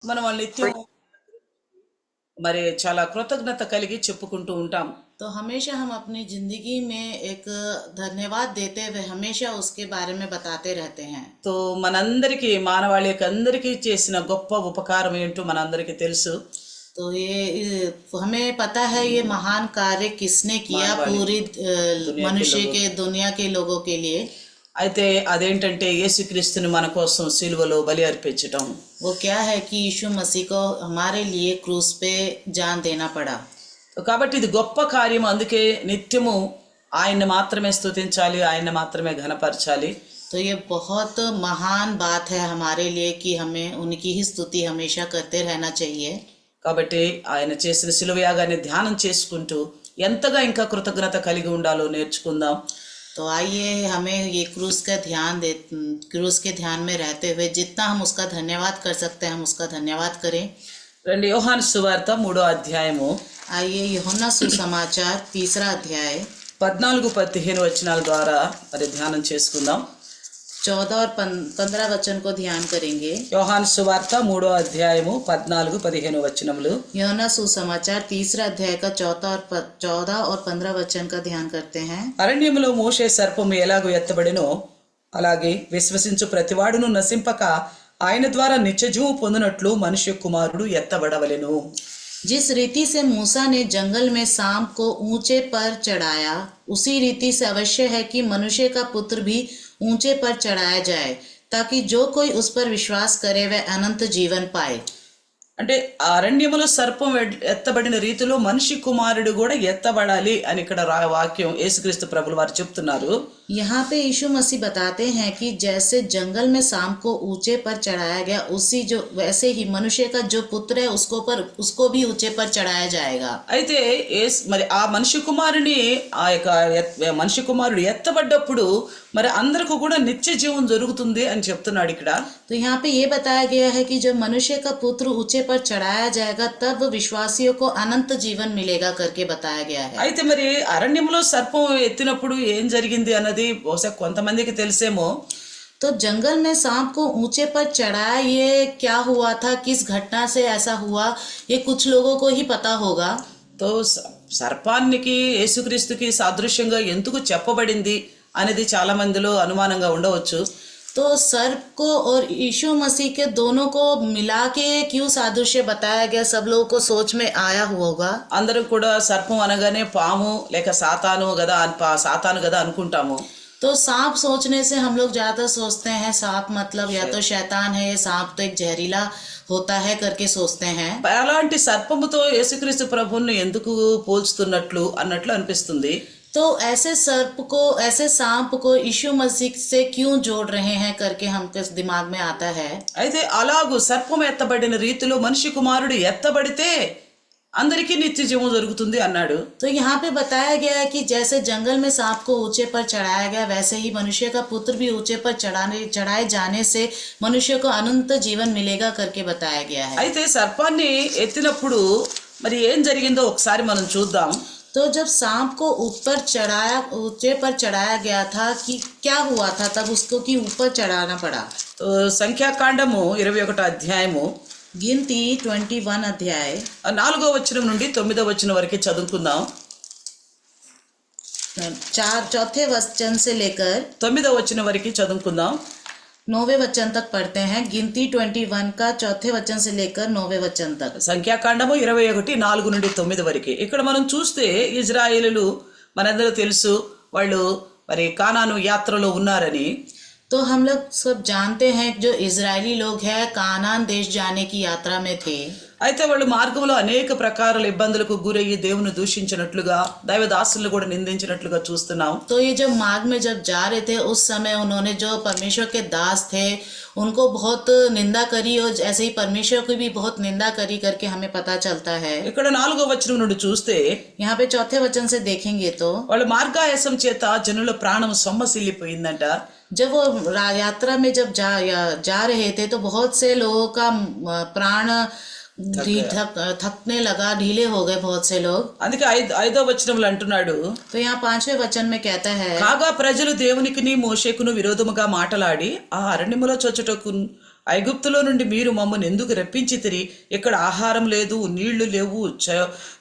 మనం వాళ్ళు నిత్యం మరి చాలా కృతజ్ఞత కలిగి చెప్పుకుంటూ ఉంటాం. तो हमेशा हम अपनी जिंदगी में एक धन्यवाद देते हुए हमेशा उसके बारे में बताते रहते हैं। తో మనందరికీ మానవాళికి అందరికీ చేసిన గొప్ప ఉపకారం ఏంటో మనందరికీ తెలుసు. तो हमें पता है ये महान कार्य किसने किया मानवाड़ी पूरी दुनिया के मनुष्य लोगों के दुनिया के लोगों के लिए। అయితే అదేంటంటే యేసుక్రీస్తుని మన కోసం సిలువలో బలి అర్పించటం. वो क्या है कि यीशु मसीह को हमारे लिए क्रूस पे जान देना पड़ा। కాబట్టి ఇది గొప్ప కార్యం. అందుకే నిత్యము ఆయన్ని మాత్రమే స్తుతించాలి, ఆయన్ని మాత్రమే ఘనపరచాలి. तो ये बहुत महान बात है हमारे लिए कि हमें उनकी ही स्तुति हमेशा करते रहना चाहिए। కాబట్టి ఆయన చేసిన సిలువ యాగాన్ని ధ్యానం చేసుకుంటూ ఎంతగా ఇంకా కృతజ్ఞత కలిగి ఉండాలో నేర్చుకుందాం. तो आइए हमें ये क्रूस के ध्यान में रहते हुए जितना हम उसका धन्यवाद कर सकते हैं हम उसका धन्यवाद करें। రండి యోహాను సువార్త 3వ అధ్యాయము. आइए यूहन्ना सुसमाचार 3रा अध्याय 14-15 వచనాల ద్వారా మరి ధ్యానం చేసుకుందాం. 14 और 15 वचन को ध्यान करेंगे। యోహాను సువార్త 3వ అధ్యాయము 14-15 వచనములు. यूहन्ना सुसमाचार 3रा अध्याय का 14 और 15 वचन का ध्यान करते हैं। అరణ్యములో మోషే సర్పము ఎలాగో ఎత్తబడినో అలాగే విశ్వసించు ప్రతివాడును నశింపక ఆయన ద్వారా నిత్యజీవం పొందినట్లు మనుష్య కుమారుడు ఎత్తబడవలెను. जिस रीति से मूसा ने जंगल में सांप को ऊंचे पर चढ़ाया उसी रीति से अवश्य है कि मनुष्य का पुत्र भी ऊंचे पर चढ़ाया जाए ताकि जो कोई उस पर विश्वास करे वह अनंत जीवन पाए। అంటే ఆ అరణ్యములో సర్పం ఎత్తబడిన రీతిలో మనిషి కుమారుడు కూడా ఎత్తబడాలి అని ఇక్కడ వాక్యం యేసుక్రీస్తు ప్రభులు వారు చెప్తున్నారు. यहाँ पे यीशु मसीह बताते हैं कि जैसे जंगल में सांप को ऊंचे पर चढ़ाया गया वैसे ही मनुष्य का जो पुत्र है उसको भी ऊंचे पर चढ़ाया जाएगा। అయితే మరి ఆ మనిషి కుమారుని ఆ యొక్క మనిషి కుమారుడు ఎత్తబడ్డప్పుడు మరి అందరికీ కూడా నిత్య జీవం జరుగుతుంది అని చెప్తున్నాడు ఇక్కడ. तो यहाँ पे ये बताया गया है कि जब मनुष्य का पुत्र ऊंचे पर चढ़ाया जाएगा तब विश्वासियों को अनंत जीवन मिलेगा करके बताया गया है। అయితే మరి అరణ్యంలో సర్పం ఎత్తినప్పుడు ఏం జరిగింది అన్నది బహుశా కొంతమందికి తెలిసేమో. तो जंगल में सांप को ऊंचे पर चढ़ाया ये क्या हुआ था, किस घटना से ऐसा हुआ, ये कुछ लोगों को ही पता होगा। తో సర్పానికి యేసుక్రీస్తుకి సాదృశ్యంగా ఎందుకు చెప్పబడింది అనేది చాలా మందిలో అనుమానంగా ఉండవచ్చు. तो सर्प को और यीशु मसीह के दोनों को मिला के क्यों सादृश्य बताया गया, सब लोगों को सोच में आया होगा। అందరూ కూడా సర్పం అనగానే పాము లేక సాతాను కదా అనుకుంటాము. तो सांप सोचने से हम लोग ज्यादा सोचते हैं सांप मतलब या तो शैतान है, ये सांप तो एक जहरीला होता है करके सोचते हैं। అలాంటి సర్పముతో యేసుక్రీస్తు ప్రభువుని ఎందుకు పోల్చుతున్నట్లు అన్నట్లు అనిపిస్తుంది. तो ऐसे सांप को यीशु मसीह से क्यों जोड़ रहे हैं करके हमके दिमाग में आता है। అయితే అలాగూ సర్పం ఎత్తబడిన రీతిలో మనిషి కుమారుడు ఎత్తబడితే అందరికీ నిత్య జీవం జరుగుతుంది అన్నాడు. तो यहाँ पे बताया गया है कि जैसे जंगल में सांप को ऊंचे पर चढ़ाया गया वैसे ही मनुष्य का पुत्र भी ऊंचे पर चढ़ाए जाने से मनुष्य को अनंत जीवन मिलेगा करके बताया गया है। అయితే సర్పాన్ని ఎత్తినప్పుడు మరి ఏం జరిగిందో ఒకసారి మనం చూద్దాం. तो जब सांप को ऊंचे पर चढ़ाया गया था कि क्या हुआ था तब उसको कि ऊपर चढ़ाना पड़ा। तो సంఖ్యాకాండము 21వ అధ్యాయము गिनती 21 अध्याय 4వ వచనం నుండి 9వ వచనం వరకు చదువుకుందాం. 4 वचन से लेकर 9వ వచనం వరకు చదువుకుందాం. 9वें वचन तक पढ़ते हैं। गिनती 21 का 4 वचन से लेकर 9वें वचन तक। సంఖ్యాకాండము 21 4 నుండి 9 వరకు. ఇక్కడ మనం చూస్తే ఇజ్రాయేలీలు మనందరూ తెలుసు వాళ్ళు మరి కానాను యాత్రలో ఉన్నారని. तो हम लोग सब जानते हैं जो इजरायली लोग हैं कानान देश जाने की यात्रा में थे। అయితే వాళ్ళు మార్గంలో అనేక ప్రకారాల ఇబ్బందులకు గురయ్యి దేవుని దూషించినట్లుగా దైవదాసులను కూడా నిందించినట్లుగా చూస్తున్నాం. तो ये जब मार्ग में जब जा रहे थे उस समय उन्होंने जो परमेश्वर के दास थे उनको बहुत निंदा करी और ऐसे ही परमेश्वर की भी बहुत निंदा करी करके हमें पता चलता है। ఇక్కడ 4వ వచనం నుండి చూస్తే यहाँ पे 4 वचन से देखेंगे तो వాళ్ళ మార్గాయాసం చేత జనుల ప్రాణం సొమ్మసిల్లిపోయిందంట. जब वो यात्रा में जब जा रहे थे तो बहुत से लोगों का प्राण थकने लगा, ढीले हो गए बहुत से लोग। అందుకే 5వ వచనంలో అంటున్నాడు. तो यहाँ 5वें वचन में कहता है కాగా ప్రజలు దేవునికిని మోషేకును విరోధముగా మాటలాడి ఆ అరణ్యములో చొచ్చుటకు ఐగుప్తులో నుండి మీరు మమ్మల్ని ఎందుకు రప్పించితిరి? ఇక్కడ ఆహారం లేదు, నీళ్లు లేవు,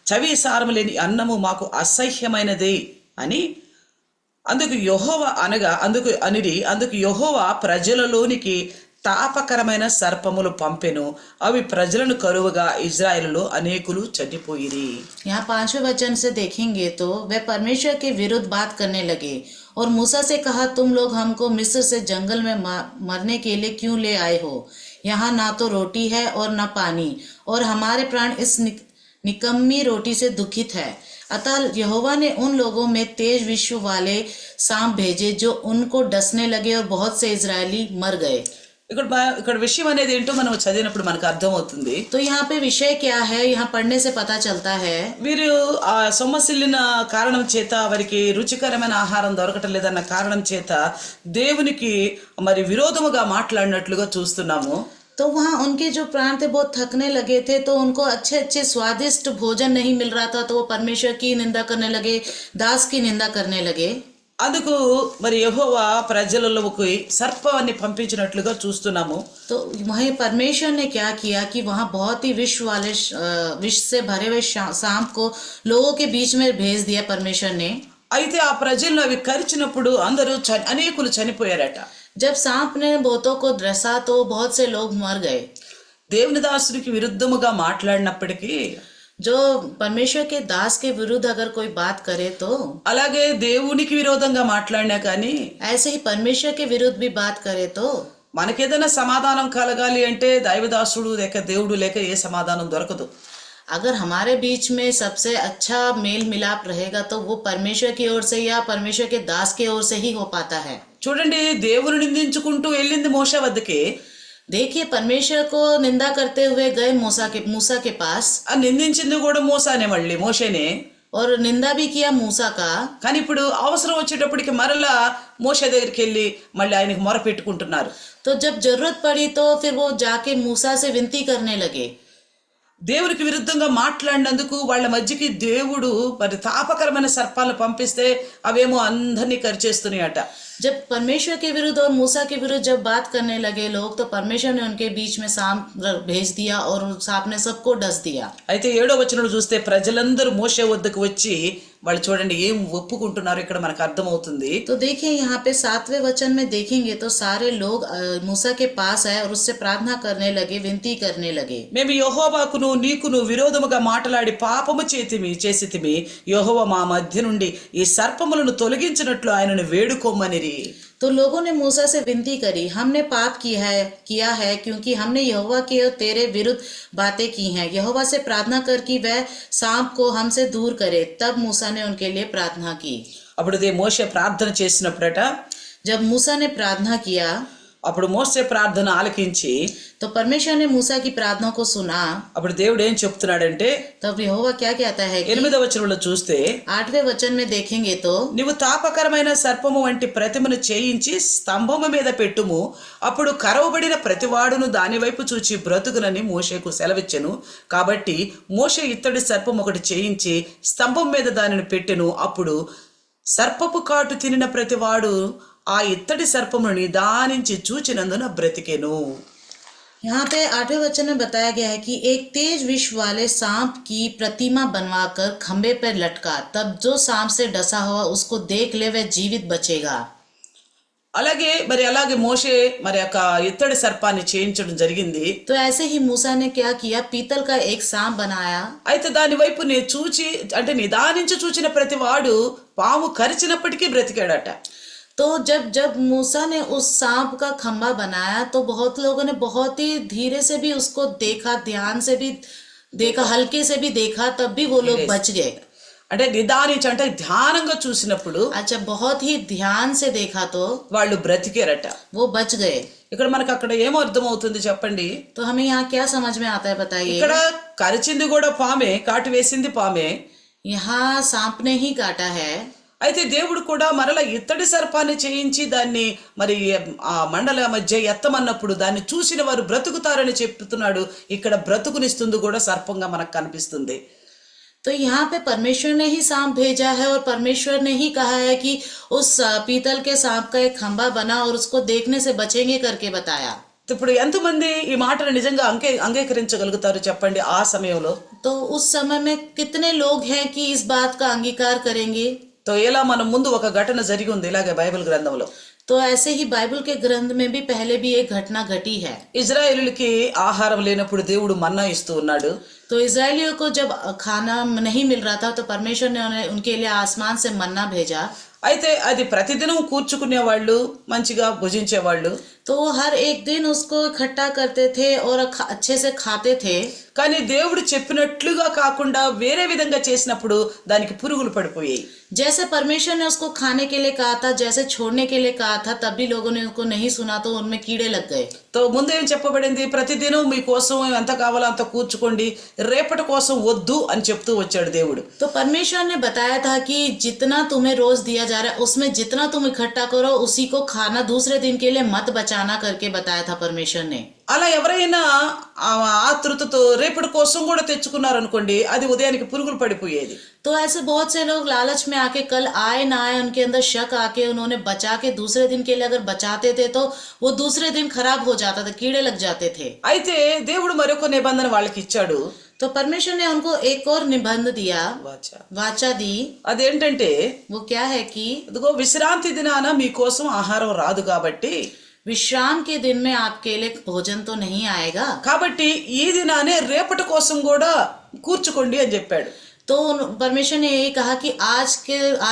చవి సారం లేని అన్నము మాకు అసహ్యమైనదే అని అందుకు యెహోవా ప్రజలలోనికి తాపకరమైన సర్పములు పంపెను, అవి ప్రజలను కరువుగా ఇజ్రాయేలులో అనేకులు చనిపోయిరి. यहाँ 5वें वचन से देखेंगे तो वे परमेश्वर के विरुद्ध बात करने लगे और मूसा से कहा, तुम लोग हमको मिस्र से जंगल में मरने के लिए क्यों ले आए हो? यहाँ ना तो रोटी है और न पानी, और हमारे प्राण इस निकम्मी रोटी से दुखित है. अतः यहोवा ने उन लोगों में तेज विश्व वाले सांप भेजे जो उनको डसने लगे और बहुत से इजरायली मर गए. ఇక్కడ విషయం అనేది ఏంటో మనం చదివినప్పుడు మనకు అర్థమవుతుంది. तो यहाँ पे विषय क्या है, यहाँ पढ़ने से पता चलता है. వీరు ఆ సొమ్మసిల్లిన కారణం చేత, వారికి రుచికరమైన ఆహారం దొరకటం లేదన్న కారణం చేత దేవునికి మరి విరోధముగా మాట్లాడినట్లుగా చూస్తున్నాము. तो वहाँ उनके जो प्राण थे बहुत थकने लगे थे, तो उनको अच्छे अच्छे स्वादिष्ट भोजन नहीं मिल रहा था, तो वो परमेश्वर की निंदा करने लगे, दास की निंदा करने लगे. అందుకు మరి యెహోవా ప్రజలలోకి సర్పాన్ని పంపించినట్లుగా చూస్తున్నాము. तो वहीं परमेश्वर ने क्या किया कि वहाँ बहुत ही विष से भरे हुए सांप को लोगों के बीच में भेज दिया परमेश्वर ने. అయితే ఆ ప్రజలను అవి కరిచినప్పుడు అందరూ అనేకులు చనిపోయారట. जब सांप ने बहुतों को डसा तो बहुत से लोग मर गए. దేవుని దాసునికి విరుద్ధముగా మాట్లాడినప్పటికీ, जो परमेश्वर के दास के विरुद्ध अगर कोई बात करे तो, అలాగే దేవునికి విరోధంగా మాట్లాడినా కానీ, ऐसे ही परमेश्वर के विरुद्ध भी बात करे तो, మనకేదైనా సమాధానం కలగాలి అంటే దైవదాసుడు లేక దేవుడు లేక ఏ సమాధానం దొరకదు. अगर हमारे बीच में सबसे अच्छा मेल मिलाप रहेगा तो वो परमेश्वर की ओर से या परमेश्वर के दास की ओर से ही हो पाता है. చూడండి, దేవుని నిందించుకుంటూ వెళ్ళింది మోషే వద్దకి. देखिए, परमेश्वर को निंदा करते हुए गए मूसा के पास, ఆ నిందించింది కూడా మోషేనే. और निंदा भी किया मूसा का. కానీ ఇప్పుడు అవసరం వచ్చేటప్పటికి మరలా మోషే దగ్గరికి వెళ్ళి మళ్ళీ ఆయనకు మొర పెట్టుకుంటున్నారు. तो जब जरूरत पड़ी तो फिर वो जाके मूसा से विनती करने लगे. దేవునికి విరుద్ధంగా మాట్లాడినందుకు వాళ్ళ మధ్యకి దేవుడు మరి తాపకరమైన సర్పాలను పంపిస్తే అవేమో అందరినీ కరిచేస్తున్నాయట. जब परमेश्वर के विरुद्ध और मूसा के विरुद्ध जब बात करने लगे लोग, तो परमेश्वर ने उनके बीच में सांप भेज दिया और सांप ने सबको डस दिया. అయితే 7వ వచనంలో చూస్తే ప్రజలందరూ మోషే వద్దకు వచ్చి వాళ్ళు చూడండి ఏం ఒప్పుకుంటున్నారు ఇక్కడ మనకు అర్థమవుతుంది. तो देखिए, यहाँ पे 7वें वचन में देखेंगे तो सारे लोग मूसा के पास आए और उससे प्रार्थना करने लगे, विनती करने लगे. మేము యెహోవాకును నీకును విరోధముగా మాట్లాడి పాపము చేసితిమి, యెహోవా మా మధ్య నుండి ఈ సర్పములను తొలగించినట్లు ఆయనను వేడుకోమనిరి. तो लोगों ने मूसा से विनती करी, हमने पाप किया है क्योंकि हमने यहोवा के और तेरे विरुद्ध बातें की हैं. यहोवा से प्रार्थना कर कि वह सांप को हमसे दूर करे. तब मूसा ने उनके लिए प्रार्थना की. అప్పుడు మోషే ప్రార్థన చేసినప్పుడట, जब मूसा ने प्रार्थना किया అప్పుడు మోషే ప్రార్థన ఆలకించి, तो परमेश्वर ने मूसा की प्रार्थना को सुना. అప్పుడు దేవుడు ఏం చెప్తున్నాడంటే, तब यहोवा क्या कहता है कि 8వ వచనంలో చూస్తే, 8वें वचन में देखेंगे तो, నీవు తాపకరమైన సర్పము వంటి ప్రతిమను చేయించి స్తంభము మీద పెట్టుము, అప్పుడు కరవబడిన ప్రతివాడును దాని వైపు చూచి బ్రతుకునని మోషేకు సెలవిచ్చెను. కాబట్టి మోషే ఇత్తడి సర్పం ఒకటి చేయించి స్తంభం మీద దానిని పెట్టెను. అప్పుడు సర్పపు కాటు తినిన ప్రతివాడు ఆ ఇత్తడి సర్పమును నిదానించి చూచినందున బ్రతికెను. यहाँ पे 8वें वचन में बताया गया है कि एक तेज विष वाले सांप की प्रतिमा बनवाकर खंबे पर लटका, तब जो सांप से डसा हुआ उसको देख ले वह जीवित बचेगा. అలాగే మోషే మరి ఒక ఇత్తడి సర్పాన్ని చేయించడం జరిగింది. तो ऐसे ही मूसा ने क्या किया, पीतल का एक सांप बनाया. అయితే దాని వైపు చూచి అంటే నిదానించి చూచిన ప్రతివాడు పాము కరిచినప్పటికీ బ్రతికాడట. तो जब मूसा ने उस सांप का खंबा बनाया तो बहुत लोगों ने बहुत ही धीरे से भी उसको देखा, ध्यान से भी देखा, हल्के से भी देखा, तब भी वो लोग बच गए. అంటే నిదానించి అంటే ధ్యానంగా చూసినప్పుడు, अच्छा, बहुत ही ध्यान से देखा तो వాళ్ళు బ్రతికారట. वो बच गए. ఇక్కడ మనకు అక్కడ ఏమో అర్థమవుతుంది చెప్పండి. तो हमें यहाँ क्या समझ में आता है बताइए. ఇక్కడ కరిచింది కూడా పామే, కాటు వేసింది పామే. यहाँ सांप ने ही काटा है. అయితే దేవుడు కూడా మరలా ఇత్తడి సర్పాన్ని చేయించి దాన్ని మరి ఆ మండల మధ్య ఎత్తమన్నప్పుడు దాన్ని చూసిన వారు బ్రతుకుతారని చెప్తున్నాడు. ఇక్కడ బ్రతుకునిస్తుంది కూడా సర్పంగా మనకు కనిపిస్తుంది. तो यहाँ पे परमेश्वर ने ही सांप भेजा है और परमेश्वर ने ही कहा है कि उस पीतल के सांप का एक खंबा बना और उसको देखने से बचेंगे करके बताया. ఇప్పుడు ఎంతమంది ఈ మాటను నిజంగా అంగీకరించగలుగుతారు చెప్పండి ఆ సమయంలో? तो उस समय में कितने लोग हैं कि इस बात का अंगीकार करेंगे? తో ఇలా మనం ముందు ఒక ఘటన జరిగి ఉంది ఇలాగే బైబిల్ గ్రంథంలో. तो ऐसे ही बाइबल के ग्रंथ में भी पहले भी एक घटना घटी है। ఇజ్రాయేలులకి ఆహారం లేనప్పుడు దేవుడు మన్నా ఇస్తూ ఉన్నాడు. तो इजरायलियों को जब खाना नहीं मिल रहा था तो परमेश्वर ने उनके लिए आसमान से मन्ना भेजा। అయితే అది ప్రతిదినం కూర్చుకునే వాళ్ళు, మంచిగా భుజించే వాళ్ళు. तो वो हर एक दिन उसको इकट्ठा करते थे और अच्छे से खाते थे। కానీ దేవుడు చెప్పినట్లుగా కాకుండా వేరే విధంగా చేసినప్పుడు దానికి పురుగులు పడిపోయాయి. जैसे परमेश्वर ने उसको खाने के लिए कहा था, जैसे छोड़ने के लिए कहा था, तब भी लोगों ने उसको नहीं सुना तो उनमें कीड़े लग गए। తో ముందేం చెప్పబడింది? ప్రతిదినం మీకోసం ఎంత కావాలో అంత కూర్చుకోండి, రేపటి కోసం వద్దు అని చెప్తూ వచ్చాడు దేవుడు. तो परमेश्वर ने बताया था कि जितना तुम्हें रोज दिया जा रहा है उसमें जितना तुम इकट्ठा करो उसी को खाना, दूसरे दिन के लिए मत बचाना करके बताया था परमेश्वर ने। అలా ఎవరైనా ఆతృతతో రేపటి కోసం కూడా తెచ్చుకున్నారనుకోండి, అది ఉదయానికి పురుగులు పడిపోయేది. तो ऐसे बहुत से लोग लालच में आके कल आए ना आए उनके अंदर शक आके उन्होंने बचा के दूसरे दिन के लिए अगर बचाते थे तो वो दूसरे दिन खराब हो जाता था, कीड़े लग जाते थे। అయితే దేవుడు మరొక నిబంధన వాళ్ళకి ఇచ్చాడు. तो परमेश्वर ने उनको एक और निबंध दिया, वाचा दी। అదేంటంటే, वो क्या है कि ఇదిగో విశ్రాంతి దినాన మీకోసం ఆహారం రాదు కాబట్టి, विश्राम के दिन में आपके लिए भोजन तो नहीं आएगा, కాబట్టి ఈ దినానే రేపటి కోసం కూడా కూర్చుకోండి అని చెప్పాడు. तो परमेश्वर ने यही कहा कि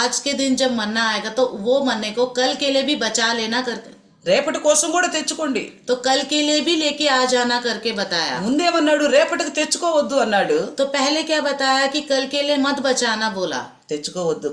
आज के दिन जब मन्ना आएगा तो वो मन्ने को कल के लिए भी बचा लेना करके, రేపటి కోసం కూడా తెచ్చుకోండి. तो कल के लिए भी लेके आ जाना करके बताया। ముందేమన్నాడు? రేపటికి తెచ్చుకోవద్దు అన్నాడు. तो पहले क्या बताया कि कल के लिए मत बचाना बोला, తెచ్చుకోవద్దు,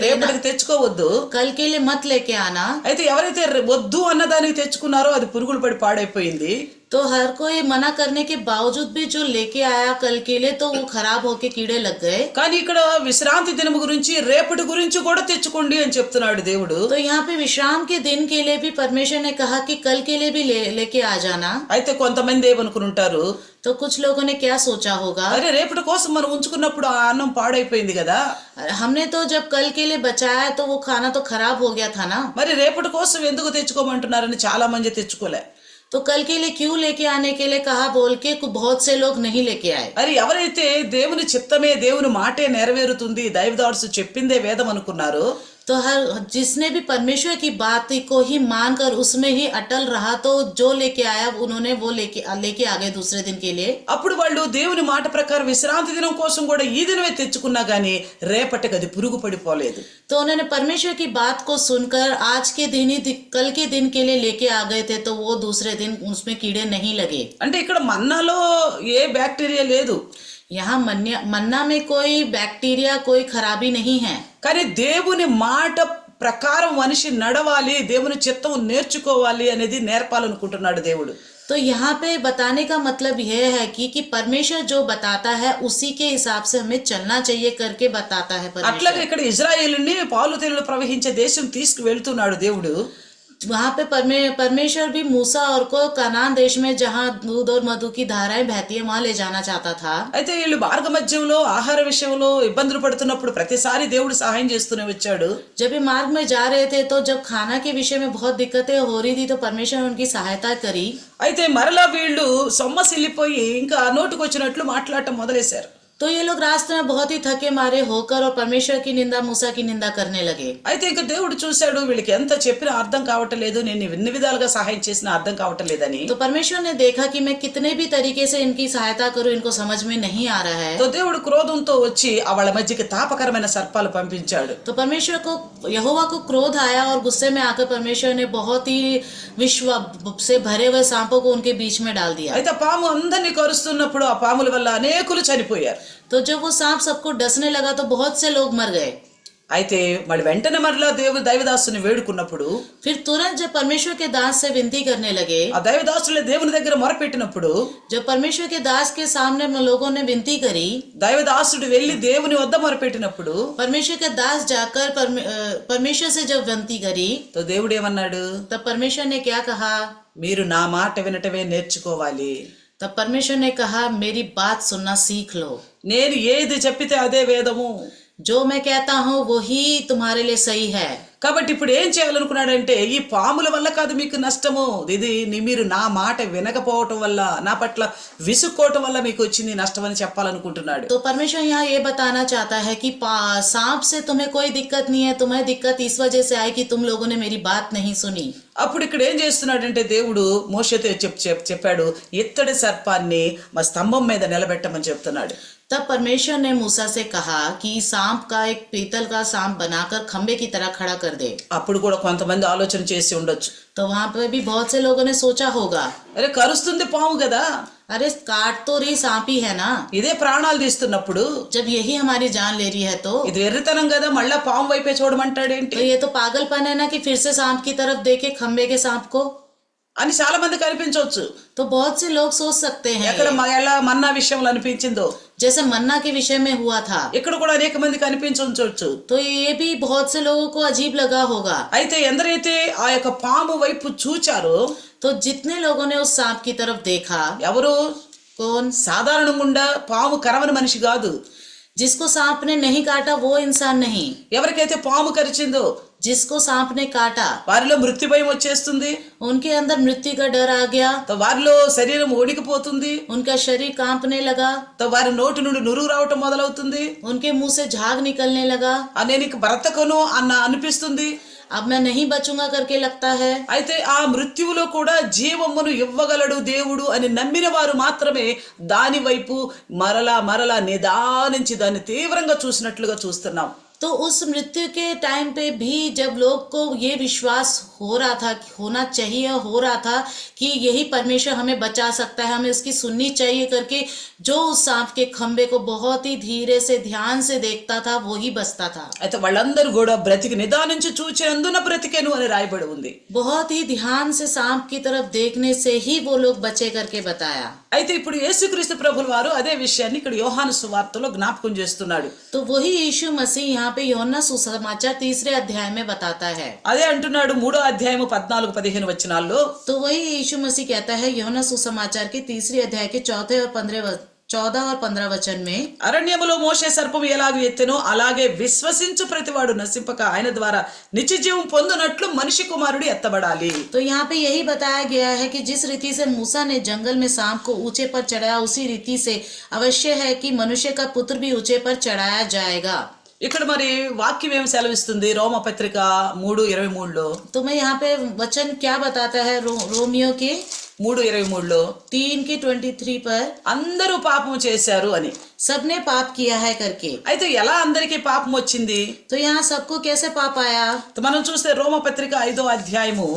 రేపటికి తెచ్చుకోవద్దు, कल के लिए मत लेके आना। అయితే ఎవరైతే వద్దు అన్నదానికి తెచ్చుకున్నారో అది పురుగులు పడి పాడైపోయింది. तो हर कोई मना करने के बावजूद भी जो लेके आया कल के लिए तो वो खराब होके कीड़े लग गए। కానీ ఇక్కడ విశ్రాంతి దినం గురించి, రేపటి గురించి కూడా తెచ్చుకోండి అని చెప్తున్నాడు దేవుడు. तो यहाँ पे विश्राम के दिन के लिए भी परमेश्वर ने कहा कि कल के लिए भी लेके आ जाना। అయితే కొంతమంది ఏమనుకుని ఉంటారు, तो कुछ लोगों ने क्या सोचा होगा, అరే రేపటి కోసం మనం ఉంచుకున్నప్పుడు ఆ అన్నం పాడైపోయింది కదా, हमने तो जब कल के लिए बचाया तो वो खाना तो खराब हो गया था ना, మరి రేపటి కోసం ఎందుకు తెచ్చుకోమంటున్నారని చాలా మంది తెచ్చుకోలే. तो कल के लिए क्यों लेके आने के लिए कहा बोल के बहुत से लोग नहीं लेके आए। మరి ఎవరైతే దేవుని చిత్తమే, దేవుని మాటే నెరవేరుతుంది, దైవదాసు చెప్పిందే వేదం అనుకున్నారు, तो हर जिसने भी परमेश्वर की बात को ही मानकर उसमें ही अटल रहा तो जो लेके आया उन्होंने वो लेके आ गए दूसरे दिन के लिए। అప్పుడు వాళ్ళు దేవుని మాట ప్రకారం విశ్రాంతి దినం కోసం కూడా ఈ దినమే తెచ్చుకున్నా గానీ రేపటికి అది పురుగు పడిపోలేదు. तो उन्होंने परमेश्वर की बात को सुनकर आज के दिन ही कल के दिन के लिए लेके आ गए थे तो वो दूसरे दिन उसमें कीड़े नहीं लगे। అంటే ఇక్కడ మన్నాలో ఏ బ్యాక్టీరియా లేదు, यहाँ मन्ना में कोई बैक्टीरिया कोई खराबी नहीं है, కానీ దేవుని మాట ప్రకారం మనిషి నడవాలి, దేవుని చిత్తం నేర్చుకోవాలి అనేది నేర్పాలనుకుంటున్నాడు దేవుడు. तो यहाँ पे बताने का मतलब यह है कि परमेश्वर जो बताता है उसी के हिसाब से हमें चलना चाहिए करके बताता है అట్లాగే परमेश्वर। ఇక్కడ ఇజ్రాయేలుని పాలు తేనెలు ప్రవహించే దేశం తీసుకు వెళ్తున్నాడు దేవుడు. वहाँ पे परमेश्वर भी मूसा और को कनान देश में जहाँ दूध और मधु की धाराएं बहती है वहाँ ले जाना चाहता था। అయితే వీళ్ళు మార్గ మధ్యంలో ఆహార విషయంలో ఇబ్బందులు పడుతున్నప్పుడు ప్రతిసారి దేవుడు సహాయం చేస్తూనే వచ్చాడు. जब ये मार्ग में जा रहे थे तो जब खाना के विषय में बहुत दिक्कतें हो रही थी तो परमेश्वर ने उनकी सहायता करी। అయితే మరలా వీళ్ళు సొమ్మసిల్లిపోయి ఇంకా నోటుకొచ్చినట్లు మాట్లాడటం మొదలేశారు. तो ये लोग रास्ते में बहुत ही थके मारे होकर और परमेश्वर की निंदा मूसा की निंदा करने लगे। అయితే ఇంకా దేవుడు చూశాడు, వీళ్ళకి ఎంత చెప్పినా అర్థం కావటం లేదు, నేను ఎన్ని విధాలుగా సహాయం చేసినా అర్థం కావటం లేదని. तो परमेश्वर ने देखा कि मैं कितने भी तरीके से इनकी सहायता करूं इनको समझ में नहीं आ रहा है। తో దేవుడు క్రోధంతో వచ్చి వాళ్ళ మధ్యకి తాపకరమైన సర్పాలు పంపించాడు. तो परमेश्वर को यहोवा को क्रोध आया और गुस्से में आकर परमेश्वर ने बहुत ही विश्व से भरे हुए सांपों को उनके बीच में डाल दिया। అయితే పాము అందరినీ కరుస్తున్నప్పుడు ఆ పాముల వల్ల అనేకులు చనిపోయారు. तो जब वो सांप सबको डसने लगा तो बहुत से लोग मर गए। అయితే మరి వెంటనే మరలా దైవదాసుని వేడుకున్నప్పుడు, फिर तुरंत जब परमेश्वर के दास से विनती करने लगे, ఆ దైవదాసులే దేవుని దగ్గర మొరపెట్టినప్పుడు, जब परमेश्वर के दास के सामने लोगों ने विनती करी, దైవదాసుడు వెళ్లి దేవుని వద్ద మొరపెట్టినప్పుడు, परमेश्वर के दास जाकर परमेश्वर से जब विनती करी తో దేవుడు ఏమన్నాడు? तब परमेश्वर ने क्या कहा, మీరు నా మాట వినటమే నేర్చుకోవాలి, तब परमेश्वर ने कहा मेरी बात सुनना सीख लो, నేను ఏది చెప్పితే అదే వేదము, जो मैं कहता हूँ वही तुम्हारे लिए सही है। కాబట్టి ఇప్పుడు ఏం చేయాలనుకున్నాడంటే ఈ పాముల వల్ల కాదు మీకు నష్టము, ఇది మీరు నా మాట వినకపోవటం వల్ల, నా పట్ల విసుక్కోవటం వల్ల మీకు వచ్చింది నష్టం అని చెప్పాలనుకుంటున్నాడు. तो परमेश्वर यहाँ ये बताना चाहता है कि सांप से तुम्हें कोई दिक्कत नहीं है, तुम्हें दिक्कत इस वजह से आई कि तुम लोगों ने मेरी बात नहीं सुनी. అప్పుడు ఇక్కడ ఏం చేస్తున్నాడంటే దేవుడు మోషేతో చెప్పాడు, ఇత్తడి సర్పాన్ని మా స్తంభం మీద నిలబెట్టమని చెప్తున్నాడు. तब परमेश्वर ने मूसा से कहा कि सांप का एक पीतल का सांप बनाकर खंबे की तरह खड़ा कर दे. అప్పుడు కూడా కొంతమంది ఆలోచన చేసి ఉండొచ్చు, तो वहां पे भी बहुत से लोगों ने सोचा होगा, అరే కరుస్తుంది పాము కదా, अरे काट तो रही सांप ही है ना, ఇదే ప్రాణాలు తీస్తున్నప్పుడు जब यही हमारी जान ले रही है तो ఇది వెర్రితనం కదా, మళ్ళా పాము వైపే చూడమంటాడేంటి ये तो पागलपन है ना कि फिर से सांप की तरफ देखे खंबे के सांप को. అని చాలా మందికి అనిపించవచ్చు. तो बहुत से लोग सोच सकते हैं ఎక్కడ ఎలా మన్నా విషయంలో అనిపించిందో जैसे मन्ना के विषय में हुआ था, ఇక్కడ కూడా అనేక మందికి అనిపించవచ్చు. तो ये भी बहुत से लोगों को अजीब लगा होगा. అయితే ఎందరైతే ఆ యొక్క పాము వైపు చూచారో, तो जितने लोगों ने उस सांप की तरफ देखा, ఎవరు कौन, సాధారణంగా పాము కరవని మనిషి కాదు. जिसको सांप ने नहीं काटा वो इंसान नहीं, ఎవరికైతే పాము కరిచిందో जिसको सांप ने काटा వారిలో మృత్యు భయం వచ్చేస్తుంది, उनके अंदर मृत्यु का डर आ गया, వారిలో శరీరం ఓడికిపోతుంది, उनका शरीर कांपने लगा, వారి నోటి నుండి నురుగు రావటం మొదలవుతుంది, उनके मुंह से झाग निकलने लगा, నేను ఇక బ్రతకను అన్న అనిపిస్తుంది. अब मैं नहीं बचूंगा करके लगता है. అయితే ఆ మృత్యువులో కూడా జీవమును ఇవ్వగలడు దేవుడు అని నమ్మిన వారు మాత్రమే దాని వైపు మరలా నిదానించి దాన్ని తీవ్రంగా చూసినట్లుగా చూస్తున్నాం. तो उस मृत्यु के टाइम पे भी जब लोग को ये विश्वास हो रहा था, होना चाहिए, हो रहा था कि यही परमेश्वर हमें बचा सकता है, हमें उसकी सुननी चाहिए करके, जो उस सांप के खंबे को बहुत ही धीरे से ध्यान से देखता था वो ही बचता था. అయితే వాళ్ళందరూ కూడా బ్రతికి నిదానించి చూచినందున బ్రతికెను అని రాయబడి ఉంది. बहुत ही ध्यान से सांप की तरफ देखने से ही वो लोग बचे करके बताया. అయితే ఇప్పుడు యేసుక్రీస్తు ప్రభుల వారు అదే విషయాన్ని ఇక్కడ యోహాను సువార్తలో జ్ఞాపకం చేస్తున్నాడు. तो वही यीशु मसीह यहाँ पे यूहन्ना सुसमाचार 3 अध्याय में बताता है. అదే అంటున్నాడు 3వ అధ్యాయము 14-15 వచనాల్లో. तो वही यीशु मसीह कहता है यूहन्ना सुसमाचार के 3 अध्याय के 14 और 15 वचन में, అరణ్యములో మోషే సర్పము ఎలాగూ ఎత్తెనో అలాగే విశ్వసించు ప్రతివాడు నశింపక ఆయన ద్వారా నిత్య జీవం పొందునట్లు మనిషి కుమారుడు ఎత్తబడాలి. तो यहाँ पे यही बताया गया है कि जिस रीति से मूसा ने जंगल में सांप को ऊंचे पर चढ़ाया, उसी रीति से अवश्य है कि मनुष्य का पुत्र भी ऊंचे पर चढ़ाया जाएगा. ఇక్కడ మరి వాక్యం ఏమి సెలవిస్తుంది? రోమపత్రిక 3:23లో. तो मैं यहाँ पे वचन क्या बताता है, रोमियो के 3:23లో 3:23 पर అందరూ పాపం చేశారు అని, सबने पाप किया है करके. అయితే ఎలా అందరికీ పాపం వచ్చింది? तो यहाँ सबको कैसे पाप आया? మనం చూస్తే రోమపత్రిక 5వ అధ్యాయము,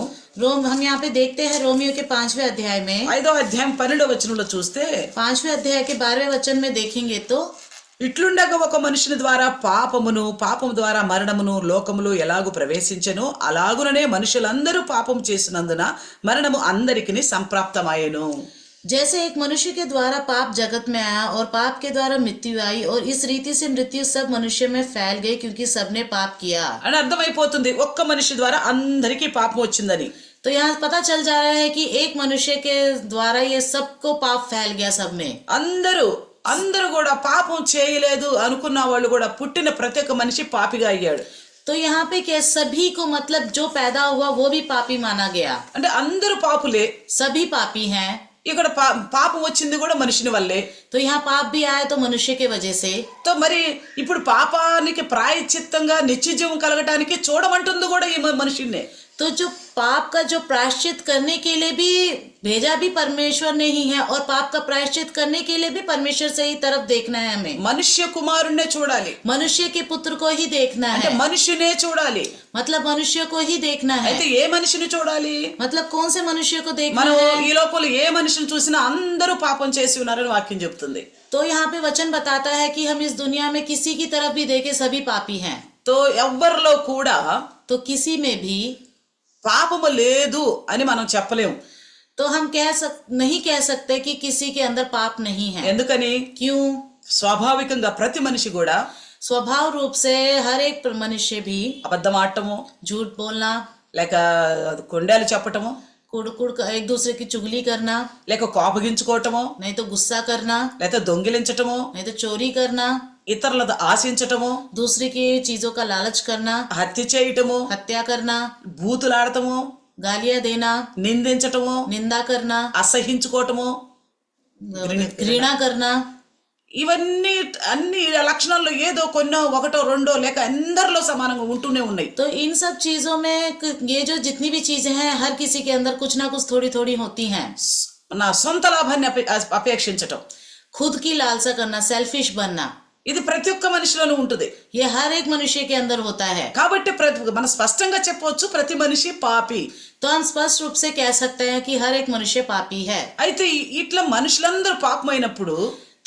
हम यहाँ पे देखते हैं रोमियो के 5वें अध्याय में, 5వ అధ్యాయం 12వ వచనంలో చూస్తే 5वें अध्याय के 12वें वचन में देखेंगे तो, ఇట్లుండగా ఒక మనుషుని ద్వారా పాపము ద్వారా మరణమును లోకములో ఎలాగూ ప్రవేశించెనో అలాగుననే మనుషులందరూ పాపం చేసినందున మరణము అందరికిని సంప్రాప్తమాయెను. जैसे एक मनुष्य के द्वारा पाप जगत में आया और पाप के द्वारा मृत्यु आई, और इस रीति से मृत्यु सब मनुष्य में फैल गई क्योंकि सबने पाप किया. అని అర్థమైపోతుంది ఒక్క మనిషి ద్వారా అందరికీ పాపం వచ్చిందని. तो यहाँ पता चल जा रहा है कि एक मनुष्य के द्वारा ये सबको पाप फैल गया सब में. అందరూ కూడా పాపం చేయలేదు అనుకున్న వాళ్ళు కూడా పుట్టిన ప్రతి ఒక్క మనిషి పాపిగా అయ్యాడు. तो यहाँ पे क्या, सभी को मतलब जो पैदा हुआ वो भी पापी माना गया. అంటే అందరూ పాపులే, सभी पापी हैं. ఇక్కడ పాపం వచ్చింది కూడా మనిషిని వల్లే. तो यहाँ पाप भी आया तो मनुष्य के वजह से. तो మరి ఇప్పుడు పాపానికి ప్రాయశ్చిత్తంగా నిత్య జీవం కలగటానికి చూడమంటుంది కూడా ఈ మనిషినే. तो जो पाप का जो प्रायश्चित करने के लिए भी भेजा भी परमेश्वर ने ही है, और पाप का प्रायश्चित करने के लिए भी परमेश्वर से ही तरफ देखना है हमें. మనుష్య కుమారుణ్ణే చూడాలి, मनुष्य के पुत्र को ही देखना అంటే है, మనుషునే చూడాలి. मतलब मनुष्य को ही देखना है. అయితే ఏ మనిషిని చూడాలి? मतलब कौन से मनुष्य को देखना మనం है? ఈ లోపల ఏ మనిషిని చూసినా అందరూ పాపం చేసి ఉన్నారని వాక్యం చెప్తుంది. तो यहाँ पे वचन बताता है कि हम इस दुनिया में किसी की तरफ भी देखे सभी पापी हैं. తో ఎవ్వరిలో కూడా तो किसी में भी పాపము లేదు అని మనం చెప్పలేము. तो हम नहीं कह सकते कि किसी के अंदर पाप नहीं है. ఎందుకని? क्यों? స్వాభావికంగా ప్రతి మనిషి కూడా स्वभाव रूप से हर एक मनुष्य भी అబద్ధం ఆడటము, झूठ बोलना, లేక కొండలు చెప్పటము, कुड़ एक दूसरे की चुगली करना, లేక కోపగించుకోవటము, नहीं तो गुस्सा करना, లేక దొంగిలించటము, नहीं तो चोरी करना, ఇతరులది ఆశించటము, दूसरे की चीजों का लालच करना, హత్య చేయటము, हत्या करना, బూతులాడటము, गालियां देना, నిందించటము, निंदा करना, అసహించుకోవటము, घृणा करना, ఇవన్నీ అన్ని లక్షణాల్లో ఏదో కొన్నో ఒకటో రెండో లేక అందరిలో సమానంగా ఉంటూనే ఉన్నాయి. तो इन सब चीजों में ये जो जितनी भी चीजें हैं हर किसी के अंदर कुछ ना कुछ थोड़ी थोड़ी होती हैं. నా సొంత లాభాన్ని అపేక్షించటం, खुद की लालसा करना, सेल्फिश बनना, ఇది ప్రతి ఒక్క మనిషిలోనూ ఉంటుంది. ये हर एक मनुष्य के अंदर होता है. కాబట్టి మనం స్పష్టంగా చెప్పవచ్చు, ప్రతి మనిషి పాపి. तो हम स्पष्ट रूप से कह सकते हैं कि हर एक मनुष्य पापी है. అయితే ఇట్లా మనుషులందరూ పాపమైనప్పుడు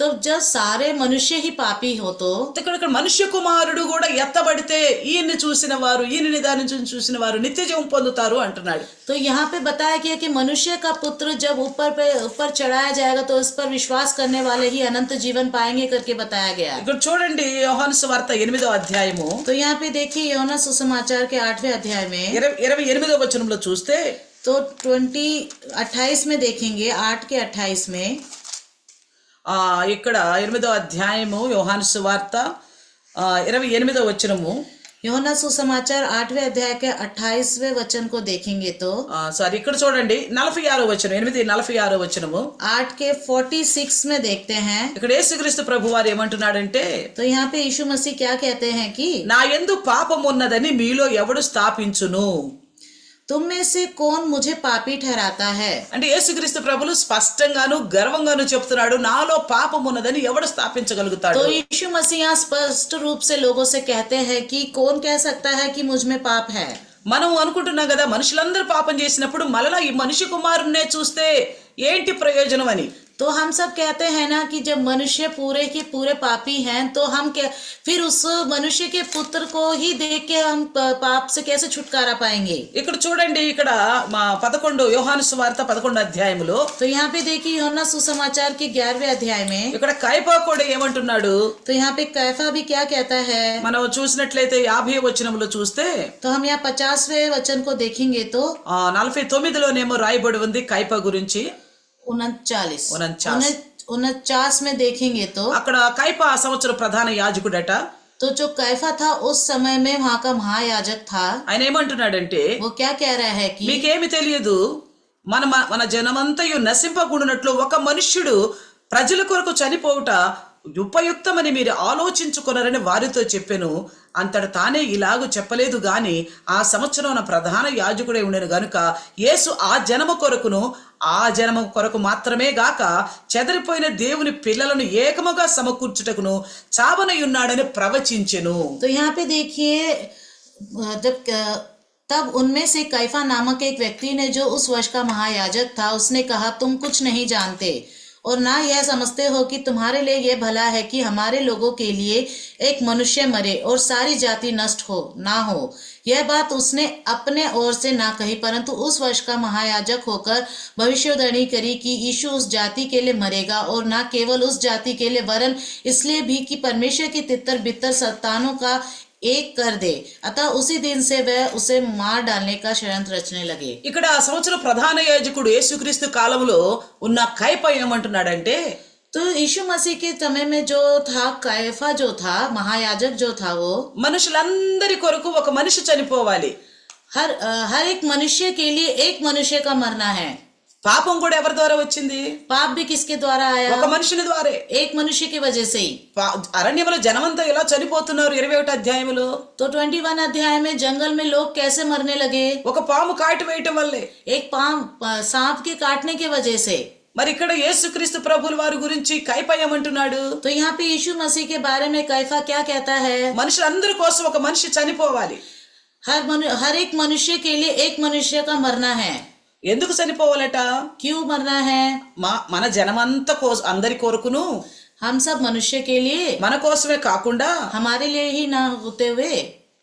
तो जब सारे मनुष्य ही पापी हो तो ఇక్కడ మనుష్య కుమారుడు కూడా ఎత్తబడితే ఈయన్ని చూసిన వారు, ఈయన నిదానించి చూసిన వారు నిత్య జీవం పొందుతారు అంటున్నాడు. तो यहाँ पे बताया गया कि मनुष्य का पुत्र जब ऊपर चढ़ाया जाएगा तो इस पर विश्वास करने वाले ही अनंत जीवन पाएंगे करके बताया गया. ఇక్కడ చూడండి యోహాను సువార్త 8వ అధ్యాయము तो यहाँ पे देखिए యోనా सुसमाचार के 8वें अध्याय में 28వ వచనంలో చూస్తే तो 28 में देखेंगे, 8 के 28 में ఇక్కడ 8వ అధ్యాయము యోహాను సువార్త 28వ వచనము, యోనా सुसमाचार 8वें अध्याय के 28वें वचन को देखेंगे तो సారీ ఇక్కడ చూడండి 46వ వచనం, 8:46వ వచనము, 8 के 46 में देखते हैं. ఇక్కడ యేసుక్రీస్తు ప్రభువారు ఏమంటున్నాడంటే, तो यहाँ पे यीशु मसीह क्या कहते हैं कि నా యందు పాపం ఉన్నదని మీలో ఎవడు స్థాపించును. तुम में से कौन मुझे पापी ठहराता है. అంటే యేసుక్రీస్తు ప్రభులు స్పష్టంగాను గర్వంగాను చెప్తున్నాడు, నాలో పాపం ఉన్నదని ఎవడు స్థాపించగలుగుతాడు. तो यीशु मसीह यहाँ स्पष्ट रूप से लोगों से कहते हैं कि कौन कह सकता है कि मुझ में पाप है. మనం అనుకుంటున్నాం కదా, మనుషులందరూ పాపం చేసినప్పుడు మళ్ళా ఈ మనిషి కుమారుణ్ణే చూస్తే ఏంటి ప్రయోజనం అని. तो हम सब कहते हैं ना कि जब मनुष्य पूरे के पूरे पापी हैं तो हम क्या फिर उस मनुष्य के पुत्र को ही देख के हम पाप से कैसे छुटकारा पाएंगे. ఇక్కడ చూడండి, ఇక్కడ మా 11 యోహాను సువార్త 11వ అధ్యాయములో तो यहाँ पे देखिए యోనా सुसमाचार के 11वें अध्याय में ఇక్కడ కయపా కూడా ఏమంటున్నాడు. तो यहाँ पे कैफा भी क्या कहता है. మనం చూసినట్లయితే 50వ వచనంలో చూస్తే तो हम यहाँ 50वें वचन को देखेंगे तो 49లోనేమో రాయబడి ఉంది కయపా గురించి. 49 में देखेंगे तो అక్కడ కయపా ఆ సంవత్సరం ప్రధాన యాజకుడట. तो जो कैफा था उस समय में वहाँ का महायाजक था. ఆయన ఏమంటున్నాడంటే, वो क्या कह रहा है कि మీకేమి తెలియదు, మన జనమంతయు నశింపకుండునట్లు ఒక మనుష్యుడు ప్రజల కొరకు చనిపోవుట ఉపయుక్తమని మీరు ఆలోచించుకొనరని వారితో చెప్పెను. అంతట తానే ఇలాగూ చెప్పలేదు గాని ఆ సంవత్సరం ప్రధాన యాజకుడే ఉండెను గనుక యేసు ఆ జనము కొరకు మాత్రమే గాక చెదరిపోయిన దేవుని పిల్లలను ఏకముగా సమకూర్చుటకును చావనయున్నాడని ప్రవచించెను. तो यहाँ पे देखिए तब उनमें से कैफा नामक एक व्यक्ति ने जो उस वर्ष का महायाजक था उसने कहा, तुम कुछ नहीं जानते और ना यह समझते हो कि तुम्हारे लिए यह भला है कि हमारे लोगों के लिए एक मनुष्य मरे और सारी जाति नष्ट ना हो. यह बात उसने अपने ओर से ना कही परंतु उस वर्ष का महायाजक होकर भविष्यवाणी करी कि यीशु उस जाति के लिए मरेगा और ना केवल उस जाति के लिए वरन इसलिए भी कि परमेश्वर की तितर बितर संतानों का एक कर दे. अतः उसी दिन से वह उसे मार डालने का षड्यंत्र रचने लगे. ఇక్కడ ఆ సంవత్సరం ప్రధాన యాజకుడు యేసుక్రీస్తు కాలంలో ఉన్న కయప ఏమంటున్నాడంటే, तो यीशु मसीह के समय में जो था कैफा जो था महायाजक जो था वो మనుషులందరి కొరకు ఒక మనిషి చనిపోవాలి. हर एक मनुष्य के लिए एक मनुष्य का मरना है. పాపం కూడా ఎవరి ద్వారా వచ్చింది? पाप भी किसके द्वारा आया? ఒక మనుషుని ద్వారే. एक मनुष्य की वजह से ही. అరణ్యంలో జనమంతా ఎలా చనిపోతున్నారు 21వ అధ్యాయములో. तो 21 अध्याय में जंगल में लोग कैसे मरने लगे? ఒక పాము కాటు వేయటం వల్లే. एक सांप के काटने की वजह से. మరి ఇక్కడ యేసుక్రీస్తు ప్రభుల వారి గురించి కయప ఏమంటున్నాడు? तो यहाँ पे यीशु मसीह के बारे में कैफा क्या कहता है? మనుషులందరి కోసం ఒక మనిషి చనిపోవాలి. हर एक मनुष्य के लिए एक मनुष्य का मरना है. ఎందుకు చనిపోవాలట? क्यों मरना है? మన జనమంతా అందరి కొరకును, हम सब मनुष्य के लिए, మన కోసమే కాకుండా हमारे लिए ही ना होते हुए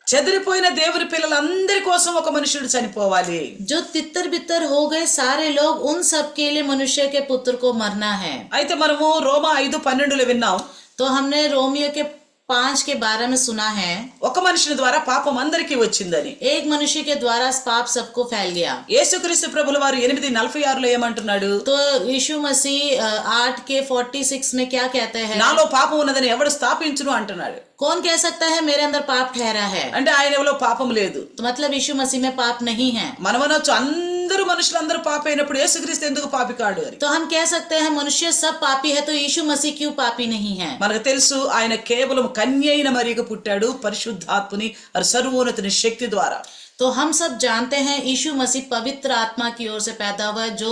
చెదిరిపోయిన దేవుని పిల్లలందరి కోసం ఒక మనుషుడు చనిపోవాలి. जो तितर बितर हो गए सारे लोग उन सब के लिए मनुष्य के पुत्र को मरना है. అయితే మనము రోమా 5:12 విన్నాం. तो हमने रोमियो के 5 के 12 में सुना है, ఒక మనిషిని ద్వారా పాపం అందరికీ వచ్చిందని. एक मनुष्य के द्वारा पाप सबको फैल गया. యేసుక్రీస్తు ప్రభుల వారు 8:46లో ఏమంటున్నాడు? तो यीशु मसीह 8 के 46 में क्या कहते हैं? నాలో పాపం ఉన్నదని ఎవడు స్థాపించును అంటున్నాడు. कौन कह सकता है मेरे अंदर पाप ठहरा है? అంటే ఆయనలో పాపం లేదు. तो मतलब यीशु मसीह में पाप नहीं है. మనమనొచ్చు అందరూ మనుషులందరూ పాపి అయినప్పుడు యేసుక్రీస్తు ఎందుకు పాపి కాడు అని. तो हम कह सकते हैं मनुष्य सब पापी है, तो यीशु मसीह क्यों पापी नहीं है? మనకు తెలుసు ఆయన కేవలం కన్య అయిన మరియకు పుట్టాడు పరిశుద్ధాత్మని సర్వోన్నతుని శక్తి ద్వారా. तो हम सब जानते हैं यीशु मसीह पवित्र आत्मा की ओर से पैदा हुआ, जो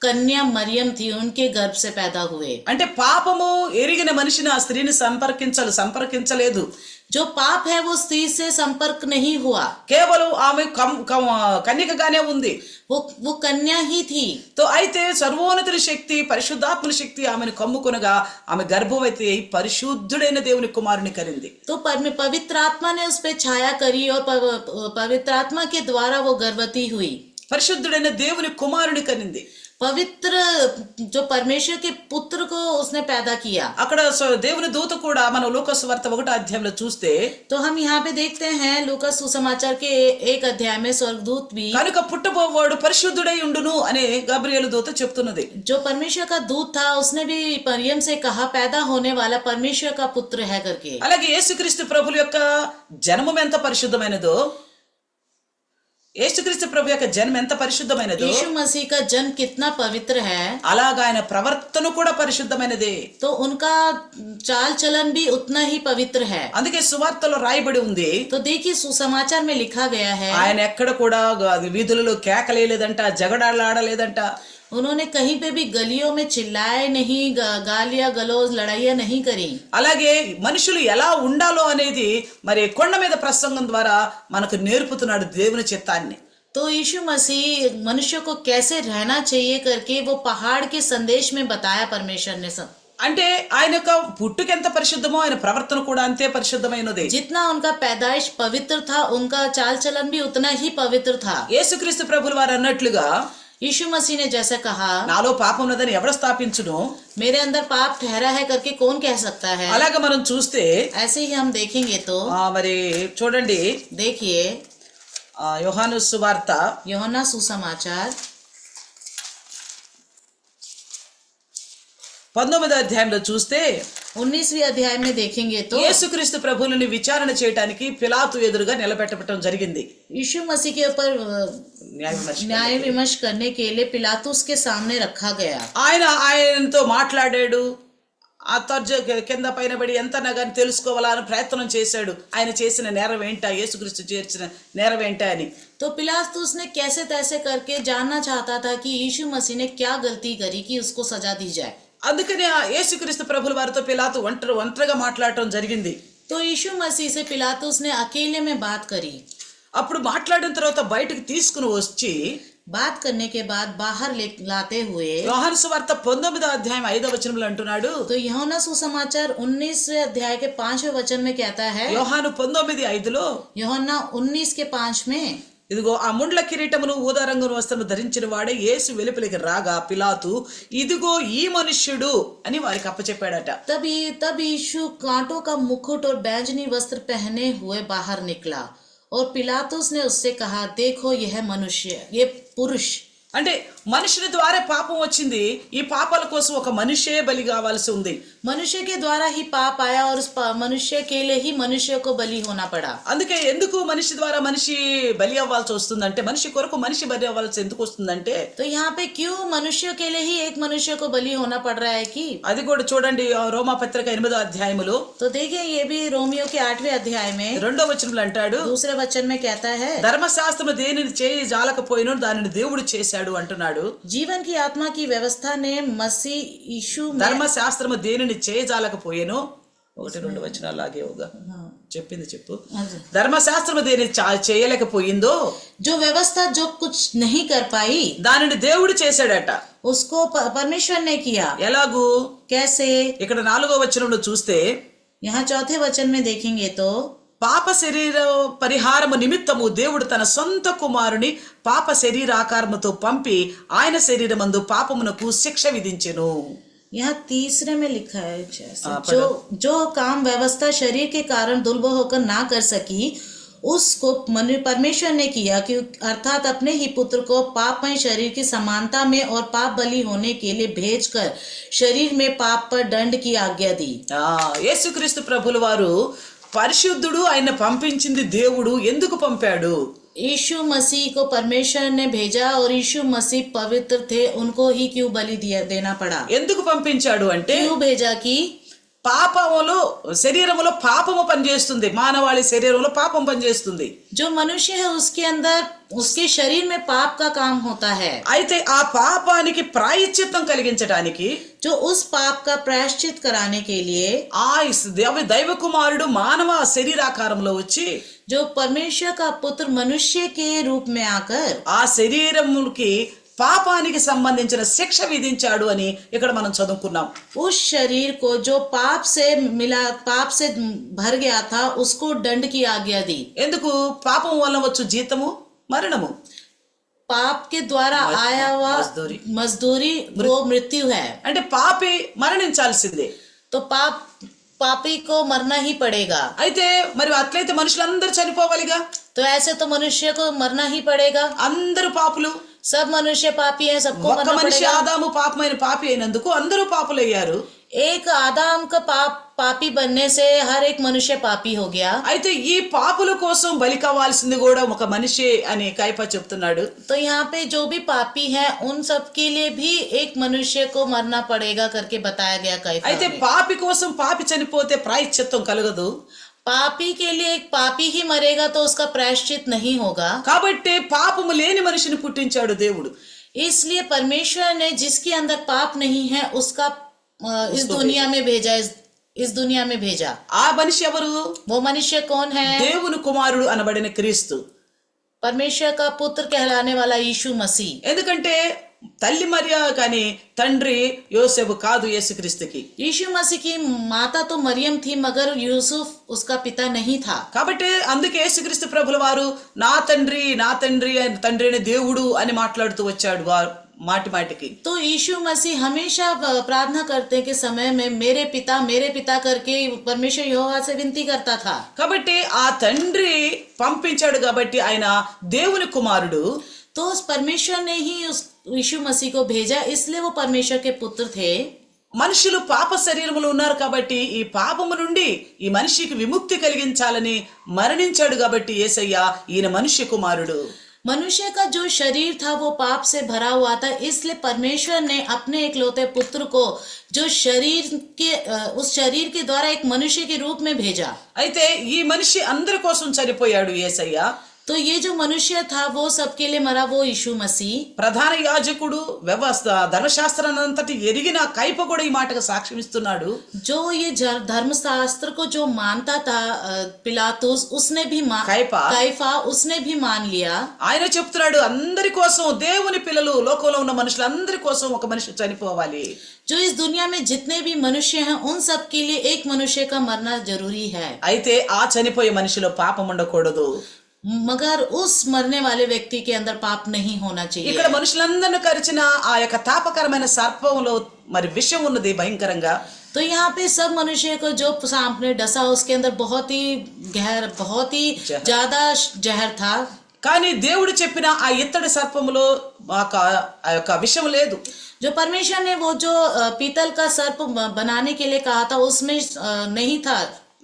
कन्या मरियम थी उनके गर्भ से पैदा हुए. అంటే పాపము ఎరిగిన మనిషిని ఆ స్త్రీని సంపర్కించలేదు. जो पाप है वो स्त्री से संपर्क नहीं हुआ, కేవలం ఆమె కన్యకగానే ఉంది. वो कन्या ही थी. తో అయితే సర్వోన్నతుని శక్తి పరిశుద్ధాత్మని శక్తి ఆమెను కమ్ముకొనగా ఆమె గర్భవతి అయి పరిశుద్ధుడైన దేవుని కుమారుని కరింది. तो पवित्र आत्मा ने उस पे छाया करी और पवित्र आत्मा के द्वारा वो गर्भवती हुई. పరిశుద్ధుడైన దేవుని కుమారుని కనింది. पवित्र जो परमेश्वर के पुत्र को उसने पैदा किया. అక్కడ దేవుని దూత కూడా మనం లూకాసు వార్త 1వ అధ్యాయంలో చూస్తే, तो हम यहाँ पे देखते हैं लूकास सुसमाचार के 1 अध्याय में स्वर्गदूत भी కనుక పుట్టబోవాడు పరిశుద్ధుడై ఉండును అనే గబ్రియేలు దూత చెప్తున్నది. जो परमेश्वर का दूत था उसने भी मरियम से कहा पैदा होने वाला परमेश्वर का पुत्र है करके. అలాగే యేసుక్రీస్తు ప్రభుల యొక్క జన్మం ఎంత పరిశుద్ధమైనదో, యేసుక్రీస్తు ప్రభు యొక్క జన్మ ఎంత పరిశుద్ధమైనదో, यीशु मसीह का जन्म कितना पवित्र है, అలాగా ఆయన ప్రవర్తన కూడా పరిశుద్ధమైనదే. तो उनका चाल चलन भी उतना ही पवित्र है. అందుకే సువార్తలో రాయబడి ఉంది, तो देखिए सुसमाचार में लिखा गया है, ఆయన ఎక్కడ కూడా వీధులలో కేకలేదంట, జగడాలాడలేదంట. उन्होंने कहीं पे भी गलियों में चिल्लाए नहीं, गालियां गलौज लड़ाइयां नहीं करी. అలాగే మనుషులు ఎలా ఉండాలో అనేది మరి కొండ మీద ప్రసంగం ద్వారా మనకు నేర్పుతున్నాడు దేవుని చిత్తాన్ని. तो यीशु मसीह मनुष्य को कैसे रहना चाहिए करके वो पहाड़ के संदेश में बताया परमेश्वर ने सब. అంటే ఆయన యొక్క పుట్టుక ఎంత పరిశుద్ధమో ఆయన ప్రవర్తన కూడా అంతే పరిశుద్ధమైనది. जितना उनका पैदाइश पवित्र था उनका चाल चलन भी उतना ही पवित्र था. యేసుక్రీస్తు ప్రభుల వారు అన్నట్లుగా, यीशु मसीह ने जैसे कहा నాలో పాపం ఉన్నదని ఎవరు స్థాపించును, मेरे अंदर पाप ठहरा है करके कौन कह सकता है. అలాగే మనం చూస్తే ऐसे ही हम देखेंगे तो మరి చూడండి, देखिए యోహాను సువార్త यूहन्ना सुसमाचार 19వ అధ్యాయంలో చూస్తే 19वीं अध्याय में देखेंगे तो యేసుక్రీస్తు ప్రభువుని విచారణ చేయడానికి పిలాతు ఎదురుగా నిలబెట్టడం జరిగింది. यीशु मसीह के ऊपर न्याय विमर्श करने के लिए पिलातुस के सामने रखा गया. ఆయనతో మాట్లాడాడు. ఆ కింద పైన పడి ఎంత నగని తెలుసుకోవాలని ప్రయత్నం చేశాడు. ఆయన చేసిన నేరం ఏంటా, యేసుక్రీస్తు చేసిన నేరం ఏంటా అని. तो पिलातुस ने कैसे तैसे करके जानना चाहता था कि यीशु मसीह ने क्या गलती करी कि उसको सजा दी जाए. అందుకని ఆ యేసుక్రీస్తు ప్రభుల వారితో పిలాతు ఒంటరిగా మాట్లాడటం జరిగింది. तो यीशु मसीह से पिलातुस ने अकेले में बात करी. అప్పుడు మాట్లాడిన తర్వాత బయటకు తీసుకుని వచ్చి बात करने के बाद बाहर लाते हुए యోహాను సువార్త 19వ అధ్యాయం 5వ వచనంలో అంటున్నాడు. तो यूहन्ना सुसमाचार 19वें अध्याय के 5वें वचन में कहता है, యోహాను 19:5లో, यूहन्ना 19 के 5 में, ఇదిగో ఆ ముండ్ల కిరీటమును ఊదా రంగును వస్త్రము ధరించిన వాడే యేసు వెలుపలికి రాగా పిలాతు ఇదిగో ఈ మనుష్యుడు అని వారికి అప్పచెప్పాడట. तब यीशु कांटों का मुकुट और बैंजनी वस्त्र पहने हुए बाहर निकला और पिलातुस ने उससे कहा, देखो यह मनुष्य, ये पुरुष. అంటే మనుషుని ద్వారా పాపం వచ్చింది. ఈ పాపాల కోసం ఒక మనిషే బలి కావాల్సి ఉంది. मनुष्य के द्वारा ही पाप आया और उस मनुष्य के लिए ही मनुष्य को बलि होना पड़ा. అందుకే ఎందుకు మనిషి ద్వారా మనిషి బలి అవ్వాల్సి వస్తుందంటే, మనిషి కొరకు మనిషి బలి అవ్వాల్సి ఎందుకు వస్తుందంటే, तो यहाँ पे क्यों मनुष्य के लिए ही एक मनुष्य को बलि होना पड़ रहा है कि, అది కూడా చూడండి రోమా పత్రిక 8వ అధ్యాయములో तो देखिए ये भी रोमियो के 8वें अध्याय में 2వ వచనంలో అంటాడు, दूसरे वचन में कहता है, ధర్మశాస్త్రము దేనిని చేయి జాలకపోయినో దానిని దేవుడు చేశాడు అంటున్నాడు. जीवन की आत्मा की व्यवस्था ने मसीह यीशु में, ధర్మశాస్త్రము దేనిని చేయజాలకపోయేనో 1-2 వచనాలు లాగేవుగా చెప్పింది చెప్పు. ధర్మశాస్త్రము దేని చేయలేకపోయిందో, जो व्यवस्था जो कुछ नहीं कर पाई దానిని దేవుడు చేశాడట. उसको परमेश्वर ने किया. ఎలాగూ कैसे? ఇక్కడ 4వ వచనంలో చూస్తే, यहाँ चौथे वचन में देखेंगे तो పాప శరీర పరిహారము నిమిత్తము దేవుడు తన సొంత కుమారుని పాప శరీరాకారముతో పంపి ఆయన శరీరమందు పాపమునకు శిక్ష విధించెను. यहाँ तीसरे में लिखा है जैसे, हाँ, जो जो काम व्यवस्था शरीर के कारण दुर्बल होकर ना कर सकी उसको परमेश्वर ने किया, कि अर्थात अपने ही पुत्र को पापमय शरीर की समानता में और पाप बलि होने के लिए भेजकर शरीर में पाप पर दंड की आज्ञा दी। యేసుక్రీస్తు ప్రభుల వారు పరిశుద్ధుడు, ఆయన పంపించింది దేవుడు. ఎందుకు పంపాడు? यीशु मसीह को परमेश्वर ने भेजा और यीशु मसीह पवित्र थे, उनको ही क्यों बलि देना पड़ा? ఎందుకు పంపించాడు అంటే क्यों भेजा कि పాపములో శరీరములో పాపము పనిచేస్తుంది, మానవాళి శరీరంలో పాపం పనిచేస్తుంది. जो मनुष्य है उसके अंदर उसके शरीर में पाप का काम होता है। అయితే ఆ పాపానికి ప్రాయశ్చిత్తం కలిగించడానికి जो उस पाप का प्रायश्चित कराने के लिए దైవ కుమారుడు మానవ శరీరాకారంలో వచ్చి जो परमेश्वर का पुत्र मनुष्य के रूप में आकर ఆ శరీరముకి పాపానికి సంబంధించిన శిక్ష విధించాడు అని ఇక్కడ మనం చదువుకున్నాం. उस शरीर को जो पाप से भर गया था उसको दंड की आज्ञा दी। ఎందుకు? పాపం వల్ల వచ్చు జీతము మరణము. पाप के द्वारा आया हुआ मजदूरी वो मृत्यु है। అంటే పాపి మరణించాల్సిందే. तो पापी को मरना ही पड़ेगा। అయితే మరి అట్లయితే మనుషులందరూ చనిపోవాలిగా. तो ऐसे तो मनुष्य को मरना ही पड़ेगा। అందరూ పాపులు, सब मनुष्य पापी हैं, सबको ఒక్క मरना మనిషి पड़ेगा। ఆదాము పాపమైన పాపి అయినందుకు అందరూ పాపులయ్యారు. एक आदम का पापी बनने से हर एक मनुष्य पापी हो गया। అయితే ఈ పాపుల కోసం బలి కావాల్సింది కూడా ఒక మనిషి అని కైపా చెప్తున్నాడు. तो यहाँ पे जो भी पापी हैं उन सब के लिए भी एक मनुष्य को मरना पड़ेगा करके बताया गया कैफा అయితే में। పాపి కోసం పాపి చనిపోతే ప్రాయశ్చిత్తం కలగదు. पापी के लिए एक पापी ही मरेगा तो उसका प्रायश्चित नहीं होगा। కాబట్టి పాపము లేని మనిషిని పుట్టించాడు దేవుడు. इसलिए परमेश्वर ने जिसके अंदर पाप नहीं है उसका इस दुनिया में भेजा, इस दुनिया में भेजा। ఆ మనిషి ఎవరు? वो मनुष्य कौन है? దేవుని కుమారుడు అనబడిన క్రీస్తు. परमेश्वर का पुत्र कहलाने वाला यीशु मसीह। ఎందుకంటే తల్లి మరియా కానీ తండ్రి యోసేపు కాదు యేసుక్రీస్తుకి. यीशु मसीह की माता तो मरियम थी मगर यूसुफ उसका पिता नहीं था। కాబట్టి అందుకే యేసుక్రీస్తు ప్రభుల వారు నా తండ్రి తండ్రి అనే దేవుడు అని మాట్లాడుతూ వచ్చాడు మాటి మాటికి. तो यीशु मसीह हमेशा प्रार्थना करते के समय में मेरे पिता करके परमेश्वर यहोवा से विनती करता था। కాబట్టి ఆ తండ్రి పంపించాడు కాబట్టి ఆయన దేవుని కుమారుడు. तो उस परमेश्वर ने ही उस यीशु मसीह को भेजा, इसलिए वो परमेश्वर के पुत्र थे। మనుషులు పాప శరీరములో ఉన్నారు కాబట్టి ఈ పాపము నుండి ఈ మనిషికి విముక్తి కలిగించాలని మరణించాడు కాబట్టి యేసయ్య ఈయన మనుష్య కుమారుడు. मनुष्य का जो शरीर था वो पाप से भरा हुआ था, इसलिए परमेश्वर ने अपने इकलौते पुत्र को जो उस शरीर के द्वारा एक मनुष्य के रूप में भेजा। అయితే ఈ మనిషి అందరి కోసం చనిపోయాడు యేసయ్య. तो ये जो मनुष्य था वो सबके लिए मरा, वो यीशु मसीह। ప్రధాన యాజకుడు వ్యవస్థ ధర్మశాస్త్రాన్నంతటి ఎరిగిన కైప కూడా ఈ మాటకు సాక్ష్యం ఇస్తున్నాడు. जो ये धर्मशास्त्र को जो मानता था पिलातुस, उसने भी कैफा उसने भी मान लिया। ఆయన చెప్తున్నాడు అందరి కోసం, దేవుని పిల్లలు లోకంలో ఉన్న మనుషులందరి కోసం ఒక మనిషి చనిపోవాలి. जो इस दुनिया में जितने भी मनुष्य हैं उन सब के लिए एक मनुष्य का मरना जरूरी है। అయితే ఆ చనిపోయే మనిషిలో పాపం ఉండకూడదు. मगर उस मरने वाले व्यक्ति के अंदर पाप नहीं होना चाहिए। ఇక్కడ మనుషులందరిని కరిచిన ఆ యొక్క తాపకరమైన సర్పంలో మరి విషం ఉన్నది భయంకరంగా. तो यहाँ पे सब मनुष्य को जो सांप ने डसा उसके अंदर बहुत ही ज्यादा जहर था। కానీ దేవుడు చెప్పిన ఆ ఇత్తడి సర్పములో ఆ యొక్క విషం లేదు. जो परमेश्वर ने वो जो पीतल का सर्प बनाने के लिए कहा था उसमें नहीं था,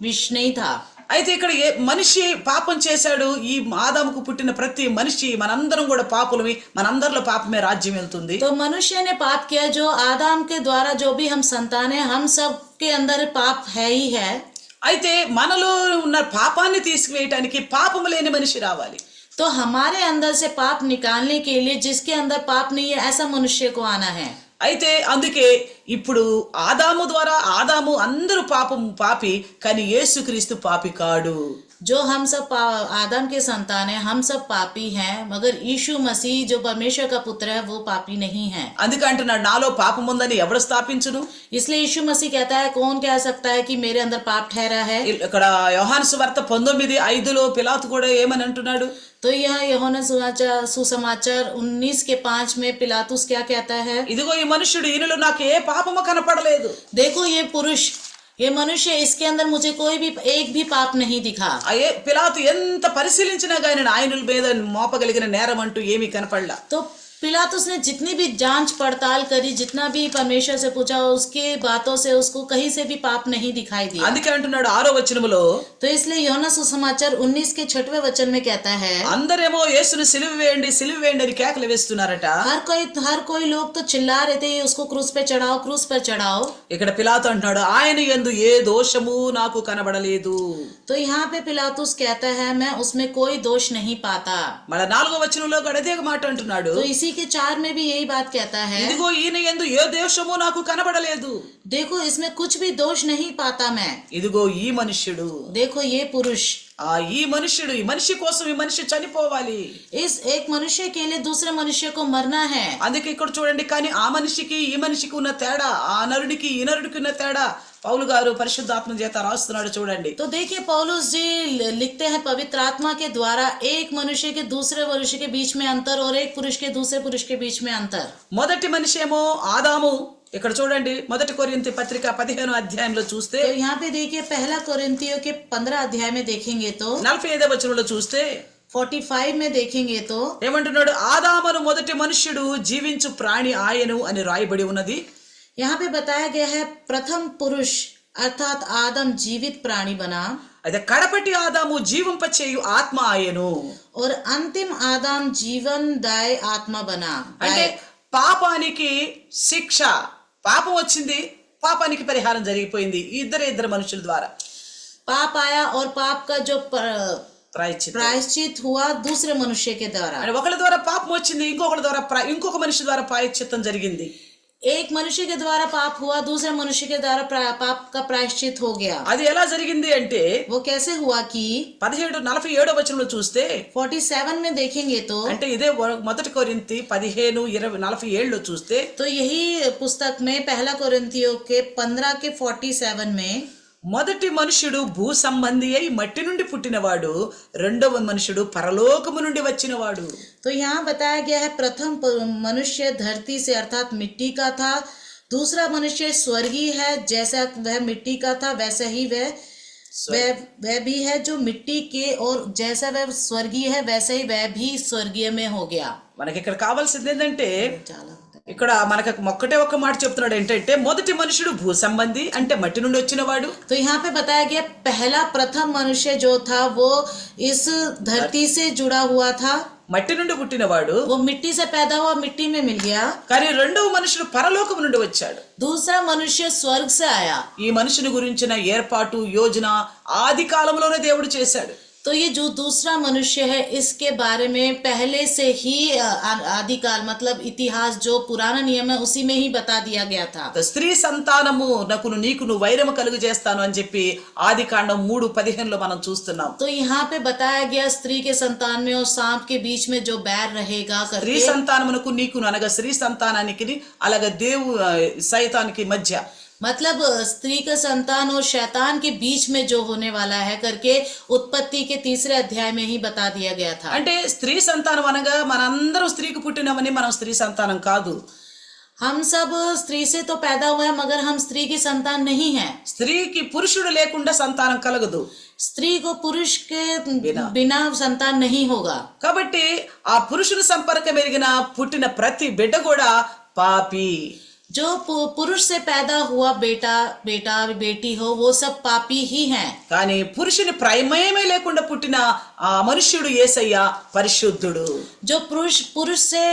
विष नहीं था। అయితే ఇక్కడ మనిషి పాపం చేశాడు. ఈ ఆదాముకు పుట్టిన ప్రతి మనిషి మనందరం కూడా పాపులమి, మనందరిలో పాపమే రాజ్యం వెళ్తుంది. तो मनुष्य ने पाप किया, जो आदम के द्वारा जो भी हम संतान है हम सब के अंदर पाप है ही है। అయితే మనలో ఉన్న పాపాన్ని తీసివేయడానికి పాపము లేని మనిషి రావాలి. तो हमारे अंदर से पाप निकालने के लिए जिसके अंदर पाप नहीं है ऐसा मनुष्य को आना है। అయితే అందుకే ఇప్పుడు ఆదాము ద్వారా అందరూ పాపి, కానీ యేసుక్రీస్తు పాపి కాడు. जो हम सब आदम के संतान हैं, हम सब पापी हैं, मगर यीशु मसीह जो परमेश्वर का पुत्र है वो पापी नहीं है। అందుకే అంటున్నాడు నాలో పాపం ఉందని ఎవడు స్థాపించును. इसलिए यीशु मसीह कहता है, कौन कह सकता है कि मेरे अंदर पाप ठहरा है। ఇక్కడ యోహాను సువార్త 19:5 పిలాతు కూడా ఏమని అంటున్నాడు? तो यह यूहन्ना सुसमाचार 19:5 में पिलातुस क्या कहता है? ఇదిగో ఈ మనుష్యుడు ఈయనలో నాకు ఏ పాపము కనపడలేదు. देखो ये पुरुष, ये मनुष्य, इसके अंदर मुझे कोई भी एक भी पाप नहीं दिखा। పిలాతు ఎంత పరిశీలించినా గాని ఆయన మీద మోపగలిగిన నేరం అంటూ ఏమీ కనపడలా. तो पिलातुस ने जितनी भी जांच पड़ताल करी, जितना भी परमेश्वर से पूछा, उसके बातों से उसको कहीं से भी पाप नहीं दिखाई दिया। అందుకే అంటున్నాడు 6వ వచనములో, तो इसलिए यूहन्ना सुसमाचार 19 वचन में कहता है, అందరేమో యేసుని సిలువ వేయండి సిలువ వేయండి అని కేకలు వేస్తున్నారట. हर कोई लोग तो चिल्ला रहे थे, उसको क्रूस पे चढ़ाओ, क्रूस पर चढ़ाओ। ఇక్కడ పిలాతు అంటున్నాడు ఆయన యందు ఏ దోషము నాకు కనబడలేదు. तो यहाँ पे पिलातुस कहता है, मैं उसमें कोई दोष नहीं पाता। మళ్ళా 4వ వచనంలో కూడా అదే మాట అంటున్నాడు. तो इसी के 4 में भी यही बात कहता है, ఇదిగో ఈయన యందు ఏ దోషము నాకు కనబడలేదు. देखो इसमें कुछ भी दोष नहीं पाता मैं। ఇదిగో ఈ మనుష్యుడు, देखो ये पुरुष, ఈ మనుష్యుడు, ఈ మనిషి కోసం ఈ మనిషి చనిపోవాలి. इस एक मनुष्य के लिए दूसरे मनुष्य को मरना है। అందుకే ఇక్కడ చూడండి, కానీ ఆ మనిషికి ఈ మనిషికి ఉన్న తేడా, ఆ నరుడికి ఈ నరుడికి ఉన్న తేడా పౌలు గారు పరిశుద్ధాత్మ చేత రాస్తున్నాడు చూడండి. तो देखिए पौलुस जी लिखते हैं पवित्र आत्मा के द्वारा, एक मनुष्य के दूसरे मनुष्य के बीच में अंतर और एक पुरुष के दूसरे पुरुष के बीच में अंतर। మొదటి మనిషి ఏమో ఆదాము. ఇక్కడ చూడండి 1 కొరింథీ పత్రిక 15వ అధ్యాయంలో చూస్తే, तो यहाँ पे देखिए पहला कोरिन्थियों के 15 अध्याय में देखेंगे तो 45వ వచనంలో చూస్తే 45 में देखेंगे तो ఏమంటున్నాడు? ఆదామును మొదటి మనుష్యుడు జీవించు ప్రాణి ఆయను అని రాయబడి ఉన్నది. यहाँ पे बताया गया है प्रथम पुरुष अर्थात आदम जीवित प्राणी बना, అయితే కడపటి ఆదాము జీవింపచేయు ఆత్మ ఆయను. और अंतिम आदम जीवनदाय आत्मा बना। అంటే పాపానికి శిక్ష, పాపం వచ్చింది, పాపానికి పరిహారం జరిగిపోయింది ఈ ఇద్దరు మనుషుల ద్వారా. पाप आया और पाप का जो ప్రాయశ్చిత్తం. प्रायश्चित हुआ दूसरे मनुष्य के द्वारा। అంటే ఒకరి ద్వారా పాపం వచ్చింది, ఇంకొకరి ద్వారా ఇంకొక మనిషి ద్వారా ప్రాయశ్చిత్తం జరిగింది. एक मनुष्य के द्वारा पाप हुआ, दूसरे मनुष्य के द्वारा पाप का प्रायश्चित हो गया। అది ఎలా జరిగింది అంటే वो कैसे हुआ कि 47వ వచనంలో చూస్తే, 47 में देखेंगे तो అంటే ఇదే 1 కొరింథీ 15:47 చూస్తే, तो यही पुस्तक में पहला कोरिन्थियों के 15 के 47 में, మొదటి మనుషుడు భూ సంబంధి అయి మట్టి నుండి పుట్టినవాడు, రెండవ మనుషుడు పరలోకము నుండి వచ్చినవాడు. तो यहाँ बताया गया है प्रथम मनुष्य धरती से अर्थात मिट्टी का था, दूसरा मनुष्य स्वर्गीय है, जैसा वह मिट्टी का था वैसा ही वह भी है जो मिट्टी के, और जैसा वह स्वर्गीय है वैसा ही वह भी स्वर्गीय में हो गया। మనకి ఇక్కడ కావాల్సింది ఏంటంటే, ఇక్కడ మనకు ఒక్కటే ఒక్క మాట చెప్తున్నాడు ఏంటంటే, మొదటి మనుషుడు భూ సంబంధి అంటే మట్టి నుండి వచ్చినవాడు. तो यहाँ पे बताया गया पहला प्रथम मनुष्य जो था वो इस धरती से जुड़ा हुआ था, మట్టి నుండి పుట్టినవాడు. वो मिट्टी से पैदा हुआ, मिट्टी में मिल गया। కానీ రెండవ మనుషుడు పరలోకము నుండి వచ్చాడు. दूसरा मनुष्य स्वर्ग से आया। ఈ మనుషుని గురించిన ఏర్పాటు యోజన ఆది కాలంలోనే దేవుడు చేశాడు. तो ये जो दूसरा मनुष्य है इसके बारे में पहले से ही आदिकाल मतलब इतिहास जो पुराना नियम है उसी में ही बता दिया गया था। స్త్రీ సంతానము నకును నీకును వైరము కలుగు చేస్తాను అని చెప్పి ఆదికాండం 3:15 మనం చూస్తున్నాం. तो यहाँ पे बताया गया स्त्री के संतान में और सांप के बीच में जो बैर रहेगा స్త్రీ करके, సంతానమునకు నీకును అనగా స్త్రీ సంతానానికి అలాగే దేవు సైతానికి మధ్య, मतलब स्त्री का संतान और शैतान के बीच में जो होने वाला है करके उत्पत्ति के 3 अध्याय में ही बता दिया गया था। అంటే స్త్రీ సంతానం అనగా మనందరం స్త్రీకి పుట్టినవని మనం స్త్రీ సంతానం కాదు. हम सब स्त्री से तो पैदा हुए हैं मगर हम स्त्री की संतान नहीं है। స్త్రీకి పురుషుడు లేకుండా సంతానం కలగదు. स्त्री को पुरुष के बिना संतान नहीं होगा। కాబట్టి ఆ పురుషుని సంపర్కం ఎరిగిన పుట్టిన ప్రతి బిడ్డ కూడా పాపి. जो पुरुष से पैदा हुआ बेटा बेटी हो वो सब पापी ही हैं। కానీ పురుషుని ప్రమేయమే లేకుండా పుట్టిన ఆ మనుష్యుడు యేసయ్య పరిశుద్ధుడు. जो पुरुष से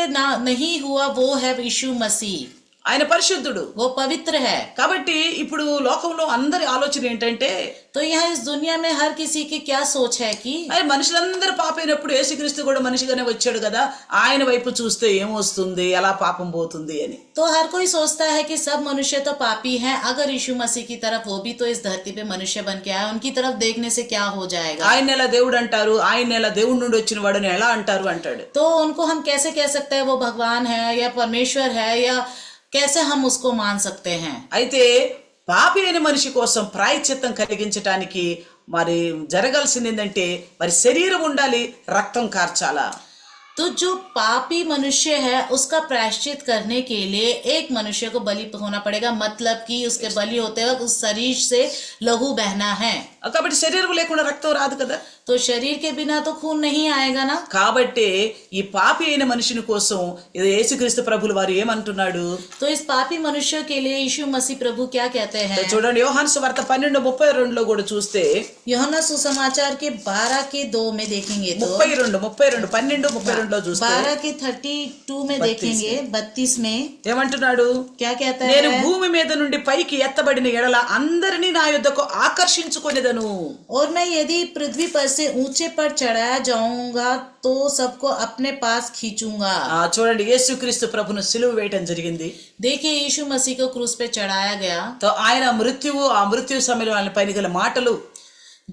नहीं हुआ वो है यीशु मसीह। ఆయన పరిశుద్ధుడు. वो पवित्र है। కాబట్టి ఇప్పుడు లోకంలో అందరి ఆలోచన ఏంటంటే तो यहाँ इस दुनिया में हर किसी की क्या सोच है कि అరే మనుషులందరూ పాపైనప్పుడు యేసుక్రీస్తు కూడా మనిషిగానే వచ్చాడు కదా, ఆయన వైపు చూస్తే ఏమొస్తుంది, ఎలా పాపం పోతుంది అని. तो हर कोई सोचता है कि सब मनुष्य तो पापी हैं, अगर यीशु मसीह की तरफ वो भी तो इस धरती पे मनुष्य बन के आया, उनकी तरफ देखने से क्या हो जाएगा। ఆయన ఎలా దేవుడు అంటారు, ఆయన ఎలా దేవుడి నుండి వచ్చిన వాడని ఎలా అంటారు అంటాడు. तो उनको हम कैसे कह सकते हैं वो भगवान है या परमेश्वर है, या कैसे हम उसको मान सकते हैं। అయితే పాపి అయిన మనిషి కోసం ప్రాయశ్చిత్తం కలిగించటానికి మరి జరగాల్సింది ఏంటంటే మరి శరీరం ఉండాలి, రక్తం కార్చాలా. तो जो पापी मनुष्य है उसका प्रायश्चित करने के लिए एक मनुष्य को बलि होना पड़ेगा, मतलब कि उसके बलि होते वक्त उस शरीर से लहू बहना है। కాబట్టి శరీరం లేకుండా రక్తం రాదు కదా. तो शरीर के बिना तो खून नहीं आएगा ना। కాబట్టి ఈ పాపి అయిన మనిషిని కోసం ఇది యేసుక్రీస్తు ప్రభులు వారు ఏమంటున్నాడు. तो इस पापी मनुष्य के लिए यीशु मसीह प्रभु क्या कहते हैं। చూడండి యోహాను సువార్త 12:32 కూడా చూస్తే यूहन्ना सुसमाचार के 12:2 में देखेंगे तो 12:32 లో చూస్తే 12:32 में देखेंगे 32 में ఏమంటున్నాడు. क्या कहता నేను है। భూమి మీద నుండి పైకి ఎత్తబడిన ఎడల అందరినీ నా యొద్దకు ఆకర్షించుకొనేదను. और मैं यदि पृथ्वी पर से ऊंचे पर चढ़ाया जाऊंगा तो सबको अपने पास खींचूंगा। చూడండి యేసుక్రీస్తు ప్రభును సిలువ వేయటం జరిగింది. देखिए यीशु मसीह को क्रूस पे चढ़ाया गया। तो ఆయన మృత్యు సమయంలో ఆయన పైన గల మాటలు,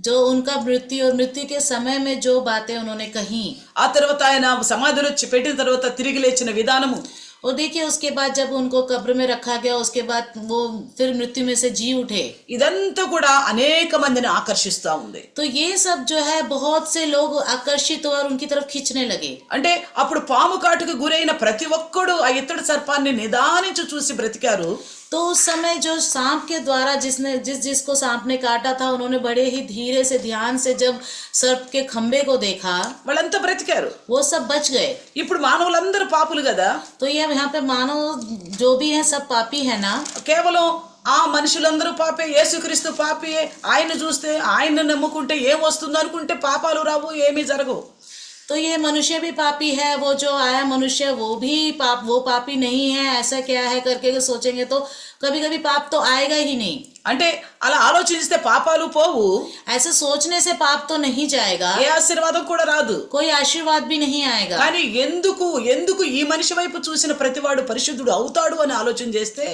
जो उनका मृत्यु और मृत्यु के समय में जो बातें उन्होंने कही, ఆ తర్వాత ఆయన సమాధిలో పెట్టిన తర్వాత తిరిగి లేచిన విధానము, और देखिए उसके बाद जब उनको कब्र में रखा गया उसके बाद वो फिर मृत्यु में से जी उठे, ఇదంతా కూడా అనేక మందిని ఆకర్షిస్తా ఉంది. तो ये सब जो है बहुत से लोग आकर्षित और उनकी तरफ खींचने लगे। అంటే అప్పుడు పాము కాటుకు గురైన ప్రతి ఒక్కడు ఆ ఇత్తడి సర్పాన్ని నిదానించి చూసి బ్రతికారు. तो उस समय जो सांप के द्वारा जिसको सांप ने काटा था, उन्होंने बड़े ही धीरे से ध्यान से जब सर्प के खंबे को देखा, వాళ్ళంతా బ్రతికారు. वो सब बच गए। ఇప్పుడు మానవులందరూ పాపులు కదా. तो ये यहाँ पे मानव जो भी है सब पापी है ना। కేవలం ఆ మనుషులందరూ పాపే, యేసుక్రీస్తు పాపియే, ఆయన చూస్తే ఆయన నమ్ముకుంటే ఏమొస్తుందో అనుకుంటే పాపాలు రావు, ఏమీ జరగవు. तो ये मनुष्य भी पापी है, वो जो आया मनुष्य वो भी वो पापी नहीं है, ऐसा क्या है करके सोचेंगे तो कभी कभी पाप तो आएगा ही नहीं। అంటే అలా ఆలోచిస్తే పాపాలు పోవు, ऐसे सोचने से पाप तो नहीं जाएगा, ఏ ఆశీర్వాదం కూడా రాదు. कोई आशीर्वाद भी नहीं आएगा। కానీ ఎందుకు ఈ మనిషి వైపు చూసిన ప్రతివాడు పరిశుద్ధుడు అవుతాడు అని ఆలోచన చేస్తే,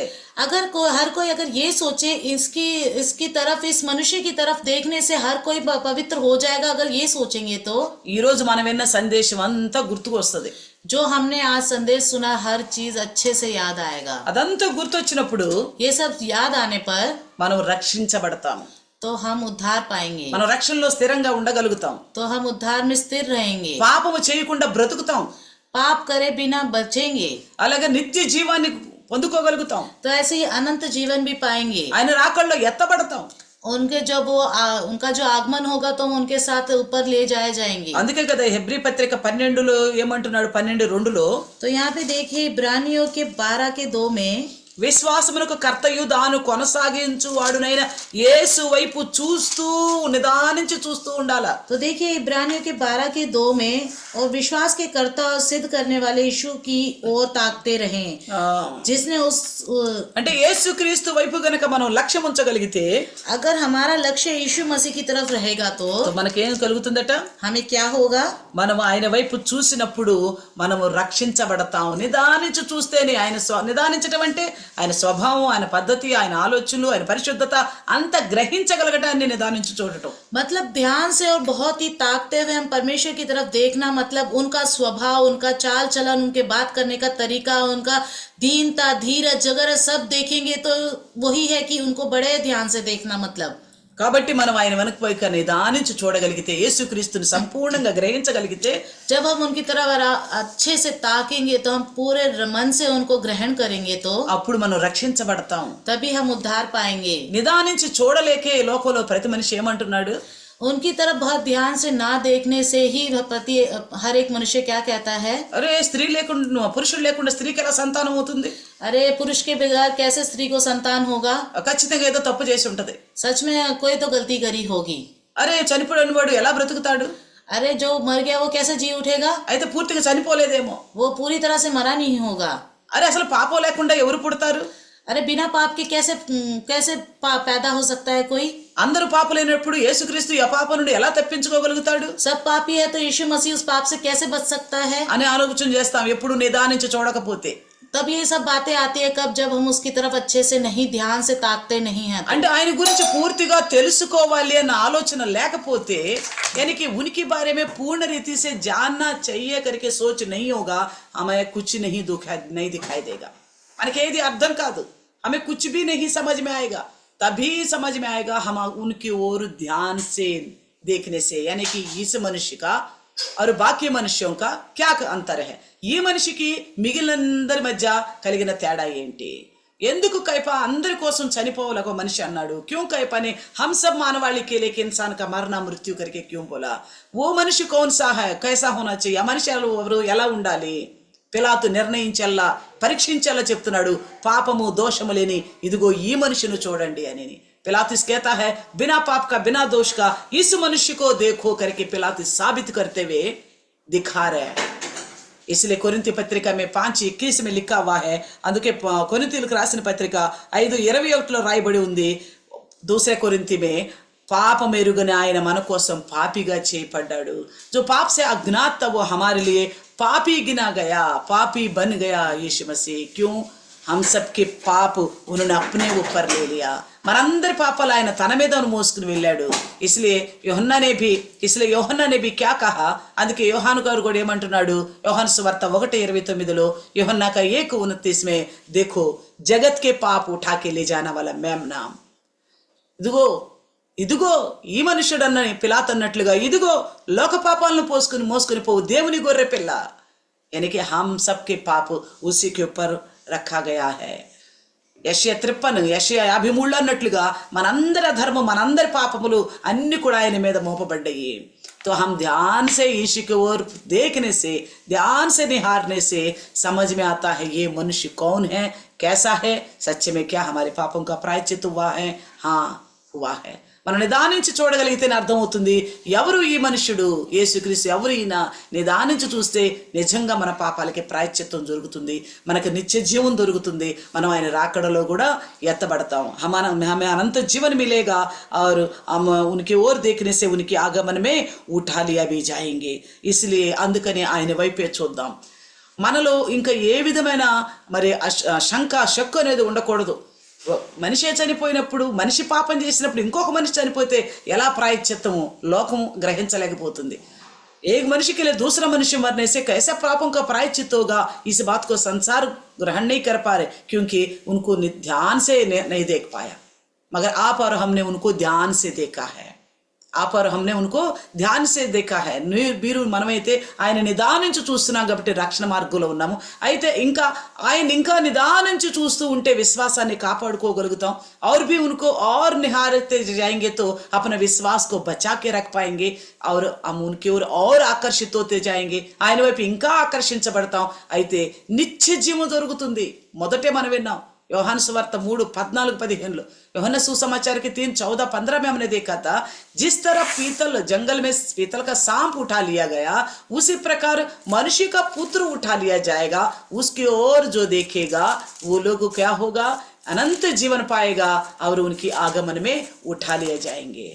अगर हर कोई अगर ये सोचे इसकी तरफ, इस मनुष्य की तरफ देखने से हर कोई पवित्र हो जाएगा, अगर ये सोचेंगे तो ఈ రోజు మనం విన్న సందేశం అంతా గుర్తుకు వస్తుంది. जो हमने आज संदेश सुना हर चीज अच्छे से याद आएगा। అదంతా గుర్తొచ్చినప్పుడు ये सब याद आने पर మనం రక్షించబడతాము, तो हम उद्धार पाएंगे, మనం రక్షణలో స్థిరంగా ఉండగలుగుతాం, तो हम उद्धार में स्थिर रहेंगे, పాపము చేయకుండా బ్రతుకుతాం, पाप करे बिना बचेंगे, అలాగే నిత్య జీవాన్ని పొందుకోగలుగుతాం, तो ऐसे ही अनंत जीवन भी पाएंगे। ఆయన రాకడలో ఎత్తబడతాం. उनके जब उनका जो आगमन होगा तो हम उनके साथ ऊपर ले जाए जाएंगे। అందుకే కదా హెబ్రీ పత్రిక 12లో ఏమంటున్నాడు, 12:2లో, तो यहाँ पे देखिए इब्रानियों के 12:2 में, విశ్వాసమునకు కర్తయు దాను కొనసాగించు వాడునైన యేసు వైపు చూస్తూ నిదానించి చూస్తూ ఉండాలా. तो देखिए इब्रानियों के 12:2 में, और विश्वास के कर्ता और सिद्ध करने वाले यीशु की ओर ताकते रहें, जिसने उस అంటే యేసుక్రీస్తు వైపు గనక మనం లక్ష్యం ఉంచగలిగితే, अगर हमारा लक्ष्य यीशु मसीह की तरफ रहेगा तो మనకేం కలుగుతుందట, हमें क्या होगा। మనం ఆయన వైపు చూసినప్పుడు మనము రక్షించబడతాం. నిదానించి చూస్తేనే ఆయన నిదానించడం అంటే ఆయన స్వభావం, ఆయన పద్ధతి, ఆయన ఆలోచనలు, ఆయన పరిశుద్ధత అంత గ్రహించగలగటాన్ని నిదానించి చూడటం. मतलब ध्यान से और बहुत ही ताकते हुए हम परमेश्वर की तरफ देखना, मतलब उनका स्वभाव, उनका चाल चलन, उनके बात करने का तरीका, उनका दीनता, धीरज वगैरह सब देखेंगे तो वही है कि उनको बड़े ध्यान से देखना। मतलब కాబట్టి మనం ఆయన వెనక వైపు నిదానించి చూడగలిగితే, యేసుక్రీస్తుని సంపూర్ణంగా గ్రహించగలిగితే, जब हम उनकी तरफ अच्छे से ताकेंगे तो हम पूरे मन से उनको ग्रहण करेंगे तो అప్పుడు మనం రక్షించబడతాం. तभी हम उद्धार पाएंगे। నిదానించి చూడలేకే లోకంలో ప్రతి మనిషి ఏమంటున్నాడు, उनकी तरफ बहुत ध्यान से ना देखने से ही प्रति हर एक मनुष्य क्या कहता है, అరే స్త్రీ లేకుండా పురుషుడు లేకుండా స్త్రీకి ఎలా సంతానం అవుతుంది, अरे पुरुष के बगैर कैसे स्त्री को संतान होगा, ఖచ్చితంగా ఏదో తప్పు చేసి ఉంటది, सच में कोई तो गलती करी होगी, అరే చనిపోయిన వాడు ఎలా బ్రతుకుతాడు, अरे जो मर गया वो कैसे जी उठेगा, అయితే పూర్తిగా చనిపోలేదేమో, वो पूरी तरह से मरा नहीं होगा, అరే అసలు పాపం లేకుండా ఎవరు పుడతారు? अरे बिना पाप के कैसे पैदा हो सकता है कोई? అందరూ పాపులైనప్పుడు యేసుక్రీస్తు ఈ అపాప నుండి ఎలా తప్పించుకోగలుగుతాడు सब पापी है तो यीशु मसीह उस पाप से कैसे बच सकता है? అని ఆలోచన చేస్తాం ఎప్పుడు నిదానించి చూడకపోతే. तब ये सब बातें आती है कब? जब हम उसकी तरफ अच्छे से नहीं, ध्यान से ताकते नहीं हैं तो। అంటే ఆయన గురించి పూర్తిగా తెలుసుకోవాలి అన్న ఆలోచన లేకపోతే यानी कि उनके बारे में पूर्ण रीति से जानना चाहिए करके सोच नहीं होगा, हमें कुछ नहीं दिखाई देगा. మనకి ఏది అర్థం కాదు, हमें कुछ भी नहीं समझ में आएगा. तभी समझ में आएगा हम उनकी ओर ध्यान से देखने से, यानी कि इस मनुष्य का और बाकी मनुष्यों का क्या अंतर है, ఈ మనిషికి మిగిలినందరి మధ్య కలిగిన తేడా ఏంటి, ఎందుకు కైపా అందరి కోసం చనిపోవాలి ఒక మనిషి అన్నాడు, क्यों कैपा ने हम सब मानवाళी के लिए इंसान का मरना मृत्यु करके क्यों बोला, वो मनुष्य कौन सा है, कैसा होना चाहिए, ఆ మనిషి ఎవరు ఎలా ఉండాలి, పిలాతు నిర్ణయించల్లా పరీక్షించల్లా చెప్తున్నాడు, పాపము దోషము లేని ఇదిగో ఈ మనిషిని చూడండి అని. पिलातुस कहता है बिना पाप का बिना दोष का इस मनुष्य को देखो करके पिलातुस साबित करते हुए दिखा रहे हैं. इसलिए कोरिंथी पत्रिका में 5:21 में लिखा हुआ है, అందుకే కొరింథీయులకు రాసిన పత్రిక 5:21లో రాయబడి ఉంది, दूसरे कोरिंथी में पाप मेरुगने ఆయన మన కోసం పాపిగా చేయబడ్డాడు. जो पाप से अज्ञात था वो हमारे लिए पापी गिना गया, पापी बन गया यीशु मसीह. क्यों? हम सबके पाप उन्होंने अपने ऊपर ले लिया. మనందరి పాపాలు ఆయన తన మీద మోసుకుని వెళ్ళాడు. इसलिए యోహన్నా ने भी क्या कहा, అందుకే యోహాను గారు కూడా ఏమంటున్నాడు, యోహాను సువార్త 1:29లో, యోహన్నా का 1:29 में देखो जगत के पाप उठा के ले जाने वाला मैं नाम. ఇదిగో ఈ మనుషుడు అన్నని పిలాతు అన్నట్లుగా ఇదిగో లోక పాపాలను మోసుకుని పోవు దేవుని గొర్రె పిల్ల. यानी कि हम सबके पाप उसी के ऊपर रखा गया है. యెషయా 53 యెషయా 53 అన్నట్లుగా మనందరి అధర్మం మనందరి పాపములు అన్ని కూడా ఆయన మీద మోపబడ్డాయి. तो हम ध्यान से यीशु की ओर देखने से, ध्यान से निहारने से समझ में आता है ये मनुष्य कौन है, कैसा है, सच्चे में क्या हमारे पापों का प्रायश्चित हुआ है. हाँ हुआ है. మనం నిదానించి చూడగలిగితేనే అర్థమవుతుంది ఎవరు ఈ మనుష్యుడు, యేసుక్రీస్తు ఎవరు ఈయన. నిదానించి చూస్తే నిజంగా మన పాపాలకి ప్రాయశ్చిత్తం జరుగుతుంది, మనకు నిత్య జీవం దొరుకుతుంది, మనం ఆయన రాకడలో కూడా ఎత్తబడతాం. हमें अनंत जीवन मिलेगा और हम उनकी ओर देखने से उनकी आगमन में उठा लिया भी जाएंगे. इसलिए అందుకని ఆయన వైపే చూద్దాం. మనలో ఇంకా ఏ విధమైన మరి శంక అనేది ఉండకూడదు. మనిషే చనిపోయినప్పుడు, మనిషి పాపం చేసినప్పుడు ఇంకొక మనిషి చనిపోతే ఎలా ప్రాయశ్చిత్తము లోకం గ్రహించలేకపోతుంది. एक मनुष्य के लिए दूसरा मनुष्य मरने से कैसा पापों का प्रायश्चित होगा, इस बात को संसार ग्रहण नहीं कर पा रहे, क्योंकि उनको ध्यान से नहीं देख पाया. मगर आप और हमने उनको ध्यान से देखा है, आप और हमने उनको ध्यान से देखा है. మీరు మనమైతే ఆయన నిదానించి చూస్తున్నాం కాబట్టి రక్షణ మార్గంలో ఉన్నాము. అయితే ఇంకా నిదానించి చూస్తూ ఉంటే విశ్వాసాన్ని కాపాడుకోగలుగుతాం. और भी उनको और निहारते जाएंगे तो अपने विश्वास को बचा के रख पाएंगे और हम उनकी ओर और आकर्षित होते जाएंगे. ఆయన వైపు ఇంకా ఆకర్షించబడతాం. అయితే నిత్య జీవం దొరుకుతుంది. మొదటే మనం విన్నాం యోహాను సువార్త 3:14-15. यूहन्ना सुसमाचार के 3:14-15 में हमने देखा था, जिस तरह जंगल में पीतल का सांप उठा लिया गया, उसी प्रकार मनुष्य का पुत्र उठा लिया जाएगा. उसकी ओर जो देखेगा वो लोग क्या होगा, अनंत जीवन पाएगा और उनकी आगमन में उठा लिए जाएंगे.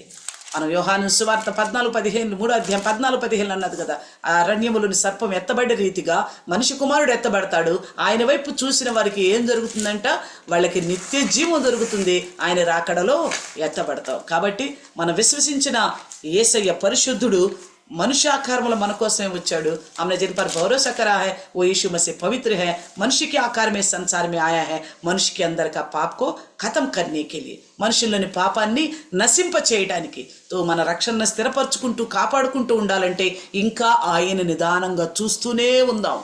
మనం యోహాను సువార్త 14:15 3:14-15 అన్నది కదా, ఆ అరణ్యములోని సర్పం ఎత్తబడే రీతిగా మనిషి కుమారుడు ఎత్తబడతాడు. ఆయన వైపు చూసిన వారికి ఏం జరుగుతుందంట, వాళ్ళకి నిత్య జీవం దొరుకుతుంది. ఆయన రాకడలో ఎత్తబడతాం. కాబట్టి మనం విశ్వసించిన యేసయ్య పరిశుద్ధుడు मनुष्याकार मन कोसमें वच्चाडु. हमने जिन पर भरोसा करा है वो यीशु मसीह पवित्र है, मनुष्य के आकार में संसार में आया है, मनुष्य के अंदर का पाप को खत्म करने के लिए, మనుషుల్లోని పాపాన్ని నశింప చేయడానికి. తో మన రక్షణను స్థిరపరచుకుంటూ కాపాడుకుంటూ ఉండాలంటే ఇంకా ఆయన నిదానంగా చూస్తూనే ఉందాం.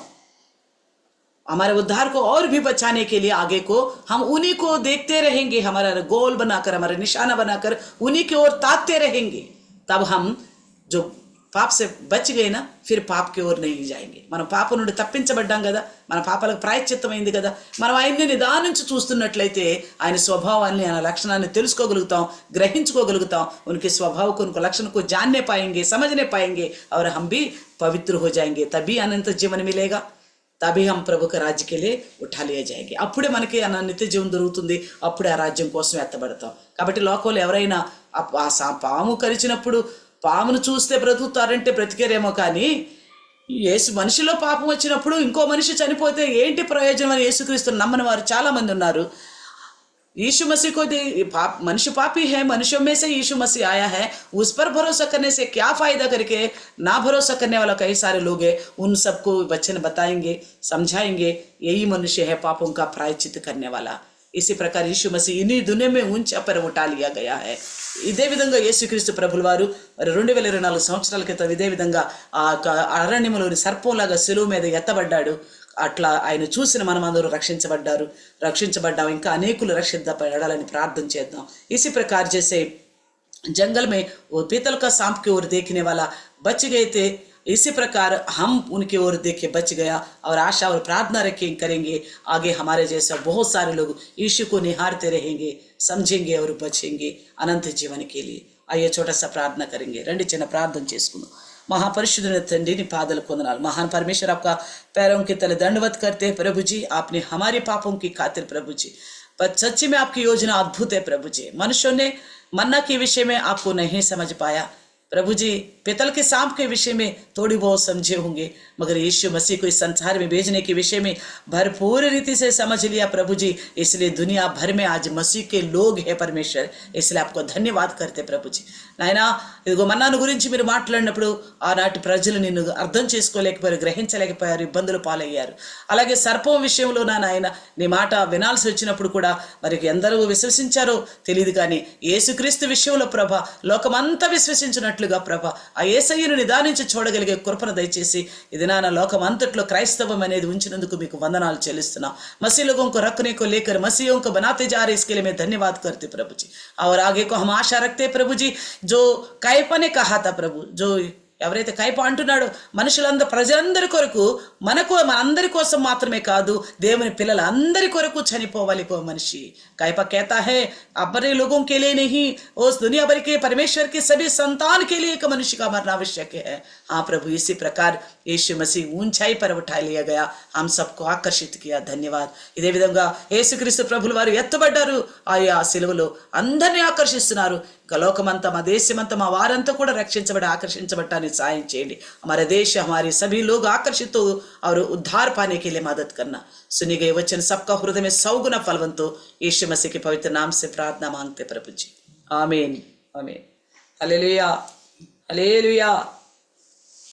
हमारे उद्धार को और भी बचाने के लिए आगे को हम उन्हीं को देखते रहेंगे, हमारा गोल बनाकर, हमारा निशाना बनाकर उन्हीं की ओर ताकते रहेंगे. तब हम जो पाप से बच गए ना, फिर पाप की ओर नहीं जाएंगे. మనం పాపం నుండి తప్పించబడ్డాం కదా, మన పాపాలకు ప్రాయశ్చిత్తమైంది కదా, మనం ఆయన్ని నిదానించి చూస్తున్నట్లయితే ఆయన స్వభావాన్ని, ఆయన లక్షణాన్ని తెలుసుకోగలుగుతాం, గ్రహించుకోగలుగుతాం. उनके स्वभाव को, उनके लक्षण को जानने पाएंगे, समझने पाएंगे और हम भी पवित्र हो जाएंगे. तभी अनंत जीवन मिलेगा. तभी हम प्रभु के राज्य के लिए उठा लिए जाएंगे. అప్పుడే మనకి నిత్య జీవం దొరుకుతుంది. అప్పుడే ఆ రాజ్యం కోసం ఎత్తబడతాం. కాబట్టి లోకంలో ఎవరైనా పాము కరిచినప్పుడు పామును చూస్తే బ్రతుకుతారంటే బ్రతికేరేమో, కానీ మనిషిలో పాపం వచ్చినప్పుడు ఇంకో మనిషి చనిపోతే ఏంటి ప్రయోజనం అని యేసుక్రీస్తుని నమ్మని వారు చాలా మంది ఉన్నారు. यीशु मसीह को मनुष्य पापी है, मनुष्यों में से यीशु मसीह आया है, उस पर भरोसा करने से क्या फायदा करके ना भरोसा करने वाला कई सारे लोग हैं. उन सबको वचन बताएंगे, समझाएंगे. यही मनुष्य है पापों का प्रायश्चित करने वाला. इसी प्रकार यीशु मसीह इन्हीं दुनिया में ऊंचा पर उठा लिया गया है. ఇదే విధంగా యేసుక్రీస్తు ప్రభుల వారు 2024 సంవత్సరాల క్రితం ఇదే విధంగా ఆ అరణ్యములోని సర్పంలాగా శిలువ మీద ఎత్తబడ్డాడు. అట్లా ఆయన చూసిన మనం అందరూ రక్షించబడ్డాం. ఇంకా అనేకులు రక్షించబడాలని ప్రార్థన చేద్దాం. इसी प्रकार जैसे जंगल में वो पीतल का सांप की ओर देखने वाला बच गए थे, इसी प्रकार हम उनकी ओर देख के बच गया और आशा और प्रार्थना करेंगे. आगे हमारे जैसा बहुत सारे लोग यीशु को निहारते रहेंगे, समझेंगे और बचेंगे अनंत जीवन के लिए. आइए छोटा सा प्रार्थना करेंगे. రండి చిన్న ప్రార్థన చేసుకుందాం. महापरिशुद्ध తండ్రి नी पादल कोंदनाल. महान परमेश्वर आपका पैरों के तले दंडवत करते हैं प्रभु जी. आपने हमारे पापों की खातिर प्रभु जी, पर सच्ची में आपकी योजना अद्भुत है प्रभु जी. मनुष्यों ने मन्ना के विषय में आपको नहीं समझ पाया प्रभु जी, पीतल के सांप के विषय में थोड़ी बहुत समझे होंगे, मगर यीशु मसीह को इस संसार में भेजने के विषय में भरपूर रीति से समझ लिया प्रभु जी. इसलिए दुनिया भर में आज मसीह के लोग हैं परमेश्वर. इसलिए आपको धन्यवाद करते प्रभु जी. నాయనా ఇదిగో మన్నాను గురించి మీరు మాట్లాడినప్పుడు ఆనాటి ప్రజలు నిన్ను అర్థం చేసుకోలేకపోయారు, గ్రహించలేకపోయారు, ఇబ్బందులు పాలయ్యారు. అలాగే సర్పం విషయంలో నాయన నీ మాట వినాల్సి వచ్చినప్పుడు కూడా మరి ఎందరూ విశ్వసించారో తెలియదు, కానీ యేసుక్రీస్తు విషయంలో ప్రభ లోకమంతా విశ్వసించినట్లుగా ప్రభ ఆ యేసయ్యను నిదానించి చూడగలిగే కృపను దయచేసి ఇది నాన్న లోకమంతట్లో క్రైస్తవం అనేది ఉంచినందుకు మీకు వందనాలు చెల్లిస్తున్నాం. मसीह लोगों को रखने को लेकर मसीहों को बनाते जा रहे, इसके लिए मैं धन्यवाद करते प्रभु जी. और आगे को हम आशा रखते प्रभु जी, जो कायपा ने कहा था प्रभु, जो ఎవరైతే కైప అంటున్నాడో మనుషులందరూ ప్రజలందరి కొరకు మనందరి కోసం మాత్రమే కాదు దేవుని పిల్లలందరి కొరకు చనిపోవాలి కో మనిషి. కైప कहता है अपने लोगों के लिए नहीं, उस दुनिया भर के परमेश्वर के सभी संतान के लिए एक मनुष्य का मरना आवश्यक है. हाँ प्रभु, इसी प्रकार यीशु मसीह ऊंचाई पर उठा लिया गया, हम सबको आकर्षित किया. धन्यवाद. ఇదే విధంగా యేసుక్రీస్తు ప్రభుల వారు ఎత్తబడ్డారు, ఆయా సిలువలో అందరినీ ఆకర్షిస్తున్నారు. లోకమంతా మా దేశమంతా మా వారంతా కూడా ఆకర్షించబడటానికి सहाय చేయండి. हमारे देश हमारे सभी लोग आकर्षित हो और उद्धार पाने के लिए मदद करना. सुनी गए वचन सबका हृदय में 100 गुना फलवंत हो. यीशु मसीह के पवित्र नाम से प्रार्थना मांगते प्रभु जी. आमीन आमीन. Hallelujah hallelujah.